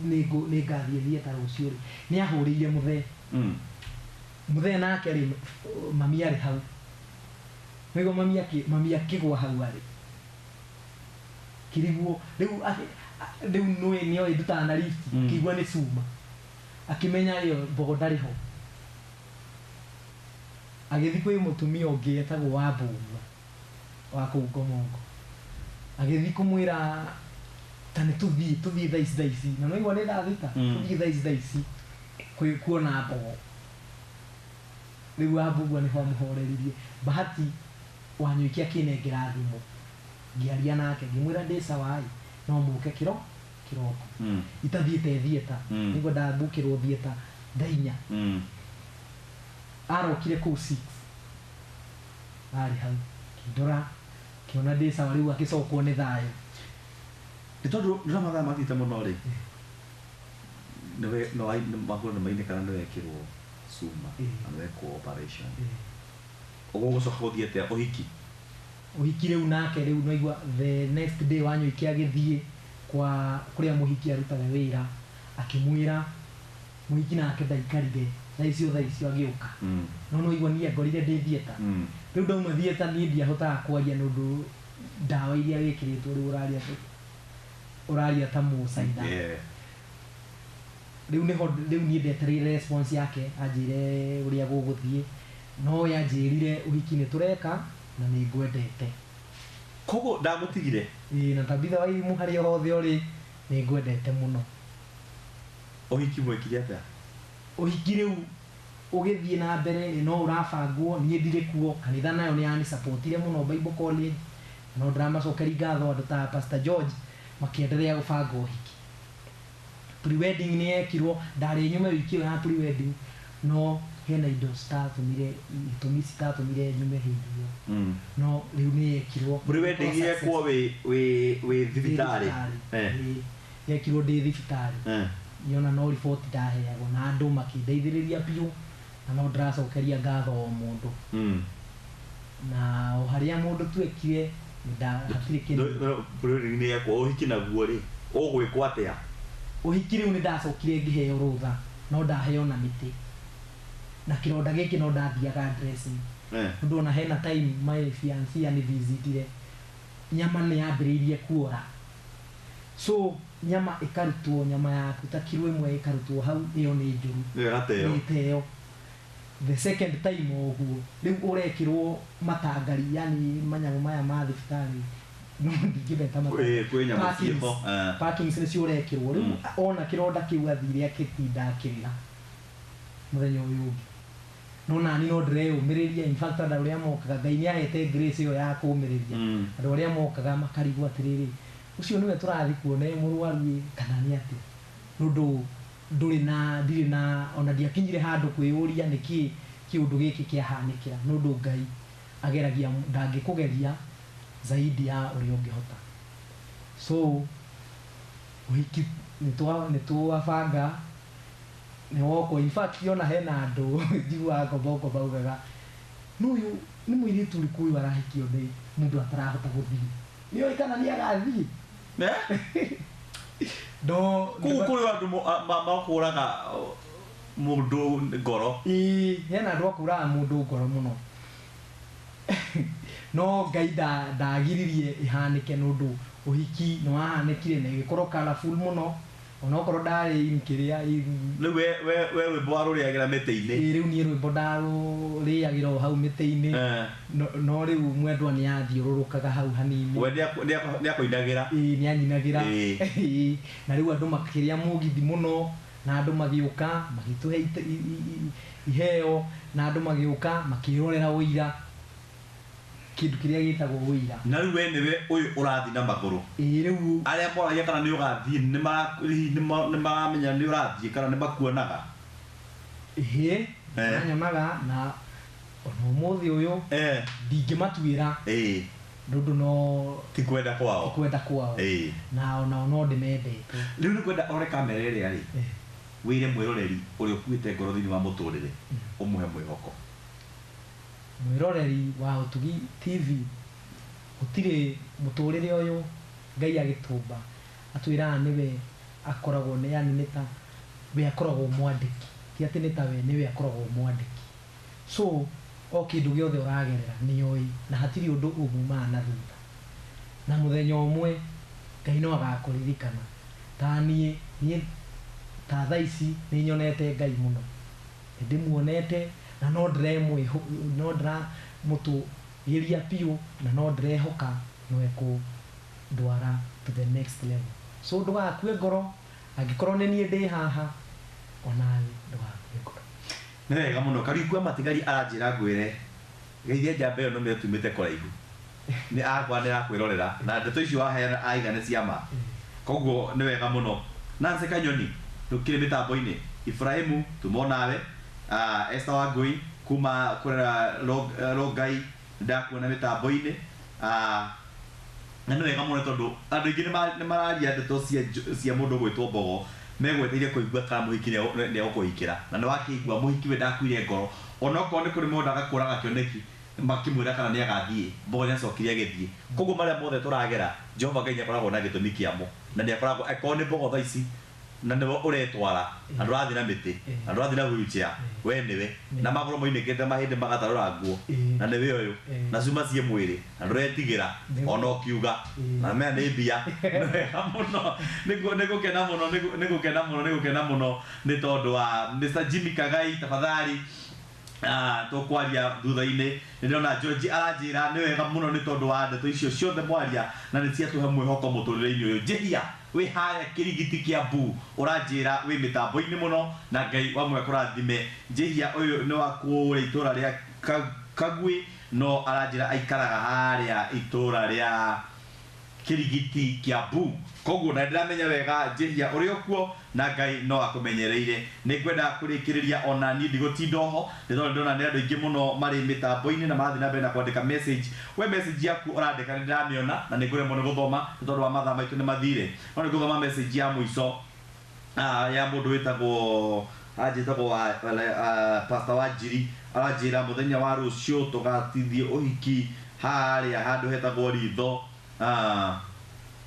nĩ ngathiĩ thieta rũciũ nĩ ahũrĩire mũthee nake mami arĩ hau nĩguo mami akĩgwa hau arĩ kiriguo riu nio induta na lift kigwa ni cuma akimenya iyo mbogo ndari ho agithi kwi mutumia ungi etagwo wa Mbugua wa kuu Ngomongo agithi kumwira tani tuthie thaici na noigwa ni thaa thita tuthie thaici kuona mbogo riu wa Mbugua ni ho muhoreririe Bahati wanyuikia kinengera thimu ngiaria nake ngimwira ndi sawa no muke kiroko itathiete thieta niguo ndambukirwo thieta ndainya arokire kuu 6 ari hau kidora kiona ndi sawa riu akicokwo ni thayo itondo ndira mathaa matite muno ri no makuru ni maine kana wekirwo suma amekwo operation ogo gucoka guthiete uhiki riu nake riu noigwa the next day wanyuikia githie kwa kuria muhiki arutaga wira akimwira muhiki nake ndaikarire thaa icio agiuka no igwa ni ngorire ndi thieta riu ndauma thieta ni ndiahotaga kwaria nundu ndawa iria wikiritwo riu uraria ta musaida riu ni ndetereire response yake anjire uria guguthie no yanjirire uhiki ni tureka na ni ngwendete kogo ndamutigire na tabitha wa irimu hari hothe uri ni ngwendete muno uhiki mwekire atia uhiki riu ugithie na mbere no urabangwo ni ndire kuo kanitha nayo ni yani supportire muno Bible College no drama cokeri ngatho andu ta Pastor George makiendelea gubanga uhiki pre-wedding ni ekirwo ndari nyume wiki ya pre-wedding no hena indo citatumire itumi citatumire nyume hindio no riu ni ekirwo pre-wedding yekwo we thibitari yekirwo ndi thibitari niona no report ndaheagwo na andu makindeithiriria piu na no ndiracokeria ngatho o mundu na o haria mundu twekire hatire kindu pre-wedding ni yekwo uhiki naguo ri ugwikwo atia uhiki riu ni ndacokire ngiheo rutha no ndaheo na miti na kironda giki no ndathiaga dressing ndu na hena time my fiancé ni visitire nyama ni yambiririe kuora so nyama ikarutwo nyama yaku ta kilo imwe ikarutwo hau iyo ni njuru ni teo the second time oguo riu urekirwo matangari yani manyamu maya ma thibitari ndigibeta parking sini urekirwo riu ona kironda kiu athire akitinda akirira muthenya uyu no nani no ndreyumiriria in fact andu aria mokaga Ngai ni ahete grace iyo ya kumiriria andu aria mokaga makarigwo atiriri ucio niwe turathi kuona murwaru kana ni ati nundu nduri na ndiri na ona ndiakinyire handu kwiyuria niki kiundu giki kiahanikira nundu Ngai ageragia ndangikugeria zaidi ya uri ungihota so uhiki ni twabanga ni woko in fact yona hena andu njigua ngombo baugaga nuyu ni mwiritu rikui warahikio ni mundu atarahota guthii niyo ikana ni agathii do kuri andu makuraga mundu ngoro hena andu akuraga mundu ngoro muno no Ngai ndagiririe ihanike nundu uhiki no ahanikire na igikorwo colorful muno ona okoro ndari inkiria riu we rwimbo waruriagira miti-ini riu ni rwimbo ndaruriagira hau miti-ini no riu mwendwa ni athiururukaga hau hanini we ni akoinagira ni anyinagira na riu andu makiria mugithi muno na andu magiuka magituhe iheo na andu magiuka makirorera uira kindu kiria gitagwo uira na riu we niwe uyu urathi na maguru riu aria moragia kana ni ugathie ni maramenya ni urathie kana ni makuonaga nanyonaga na ono muthi uyu ndingimatuira nundu no ti kwenda kwao na ona no ndimendete riu ni kwenda ore kamera iria ri wire mwiroreri uri ukuite ngoro thini wa muturire umuhe mwihoko mwiroreri wa Utugi TV gutire muturire uyu Ngai agitumba atwira niwe akoragwo ni yani nita we akoragwo mwandiki ti ati nita we niwe akoragwo mwandiki so o kindu giothe uragerera ni oi na hatiri undu umuma na thutha na muthenya umwe Ngai no agakuririkana ta nie ta thaa ici nĩ nyonete Ngai mũno, ndimuonete na no ndĩramũtũgĩria piũ na no ndĩrehoka no ekũndwara to the next level. So ndũgakue ngoro, angĩkorwo nĩ niĩ ndĩ haha onawe ndũgakue ngoro. Nĩ wega mũno. Karikua Matigari aranjĩra ngwĩre geithia njamba ĩyo no mĩtumĩte kũraihu nĩ akwanĩra kwĩrorera na ndeto icio waheana aiga nĩ ciama, koguo nĩ wega mũno. Nancy Kanyoni tukire mitambo-inĩ, Ibrahimu tumonawe, Esther Wangui kuma kurera Rongai ndakuona mitambo-inĩ, na nĩ wega mũno tondũ andũ aingĩ nĩ mararia ndeto cia mũndũ gwĩtwo Mbogo megweteire kũigua kana mũhiki nĩ egũkũhikĩra, na nĩ wakĩigua mũhiki we ndakuire ngoro, onokorwo nĩ kũrĩ mũndũ agakũraga kĩoneki makĩmwĩra kana nĩ agathiĩ, Mbogo nĩ acokire agĩthiĩ. Koguo marĩa mothe tũragera Jehova Ngai nĩ akoragwo na gĩtũmi kĩamo, na nĩ akoragwo akorwo nĩ Mbogo thaa ici na nĩwe ũretwara, na ndũrathiĩ na mĩtĩ na ndũrathiĩ na wheelchair, we nĩwe na magũrũ moinĩkĩte mahĩndĩ magatarũra nguo, na nĩwe ũyũ na cuma ciĩ mwĩrĩ na ndũretigĩra ona ũkiuga na mea nĩ mbia. Nĩ wega mũno, nĩ gũkena mũno nĩ tondũ wa Mr. Jimmy Kagai. Tafadhali tũkwaria thutha-inĩ, nĩ ndĩrona George aranjĩra nĩ wega mũno nĩ tondũ wa ndeto icio ciothe mwaria na nĩ ciatũhe mwĩhoko mũtũrĩre-inĩ ũyũ. Njĩhia wĩ harĩa Kĩrigiti Kiambu ũranjĩra wĩ mĩtambo-inĩ mũno na Ngai wamwe kũrathime. Njĩhia ũyũ nĩ wa kũrĩa itũra rĩa Kagui no aranjĩra aikaraga harĩa itũra rĩa Kĩrigiti Kiambu, koguo na ndiramenya wega Njĩhia ũrĩ okuo na Ngai no akũmenyereire. Nĩ ngwenda kũrĩkĩrĩria ona niĩ ndigũtinda ho nĩ tondũ ndĩrona nĩ andũ aingĩ mũno marĩ mĩtambo-inĩ na marathiĩ na mbere na kwandĩka message. We message yaku ũrandĩka nĩ ndĩramĩona na nĩ ngwĩremwo nĩ gũthoma nĩ tondũ wa mathaa maitũ nĩ mathire, no nĩ gũthoma message ya mũico ya mũndũ wĩtagwo anjĩtagwo Pastor Wanjiri. Aranjĩra mũthenya wa rũciũ tũgatithie ũhiki harĩa handũ hetagwo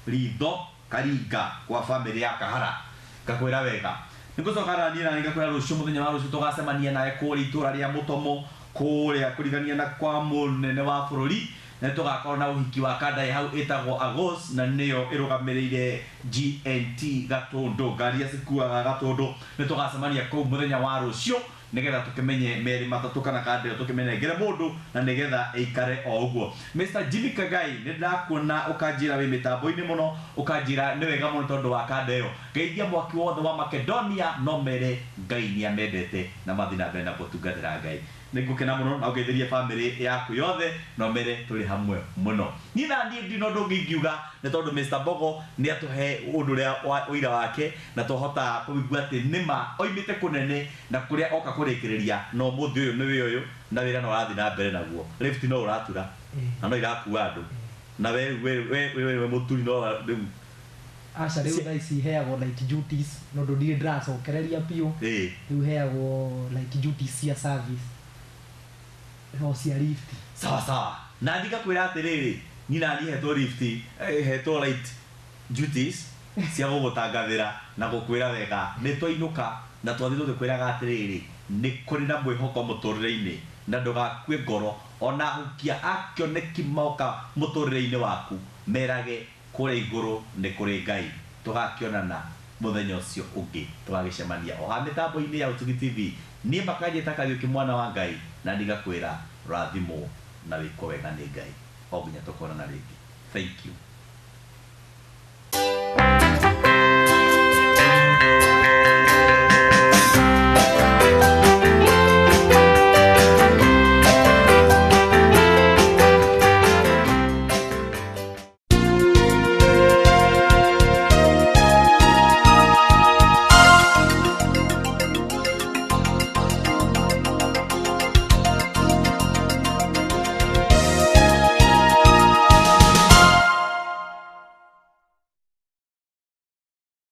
Ritho Karinga kwa bamĩrĩ ya Kahara. Ngakwĩra wega nĩ ngũcoka niĩ na ngakwĩra rũciũ mũthenya wa rũciũ tũgacemania nawe kũrĩa itũra rĩa Mũtomo kũrĩa kũrigania na kwa mũnene wa bũrũri, na tũgakorwo na ũhiki wa Kandai hau ĩtagwo Agos na nĩyo ĩrũgamĩrĩire GNT Gatũndũ, ngari iria cikuaga Gatũndũ. Nĩ tũgacemania kũu mũthenya wa rũciũ nĩgetha tũkĩmenye merĩ matatũ kana kandeo tũkĩmenengere mũndũ na nĩgetha ĩikare o ũguo. Mr. Jimmy Kagai nĩ ndakuona ũkanjĩra wĩ mĩtambo-inĩ mũno, ũkanjĩra nĩ wega mũno tondũ wa kandeo. Geithia mwaki wothe wa Makedonia no mere Ngai nĩ amendete na mathiĩ na mbere na gũtungatĩra Ngai. Nĩ ngũkena mũno na ũgeithĩrie bamĩrĩ yaku yothe no mere tũrĩ hamwe mũno. Niĩ na niĩ ndino ũndũ ũngĩ ingiuga nĩ tondũ Mr. Mbogo nĩ atũhe ũndũ ũrĩa ũira wake na tũhota kũigua atĩ nĩma oimĩte kũnene na kũrĩa oka kũrĩkĩrĩria no mũthĩ ũyũ nĩ wĩ ũyũ na wĩra no ũrathiĩ na mbere naguo. Lift no ũratura na no irakua andũ na we mũturi no rĩu aca rĩu thaa ici heagwo light duties no ndũndirĩ ndĩracokereria piũ, rĩu heagwo light duties cia service no cia lift. Sawa sawa, na ndikakwĩra atĩrĩrĩ niĩ na niĩ hetwo lift hetwo light duties cia gũgũtangathĩra na gũkwĩra wega nĩ twainũka na twathiĩ tũkwĩraga atĩrĩrĩ nĩ kũrĩ na mwĩhoko mũtũrĩre-inĩ na ndũgakue ngoro ona hukia akĩoneki moka mũtũrĩre-inĩ waku merage kũrĩa igũrũ nĩ kũrĩ Ngai. Tũgakĩonana mũthenya ũcio ũngĩ tũgagĩcemania o ha mĩtambo-inĩ ya Utugi TV. Niĩ makanjĩta Kariuki mwana wa Ngai na ndigakwĩra rathimwo na wĩkwo wega nĩ Ngai o nginya tũkonana rĩngĩ. Thank you.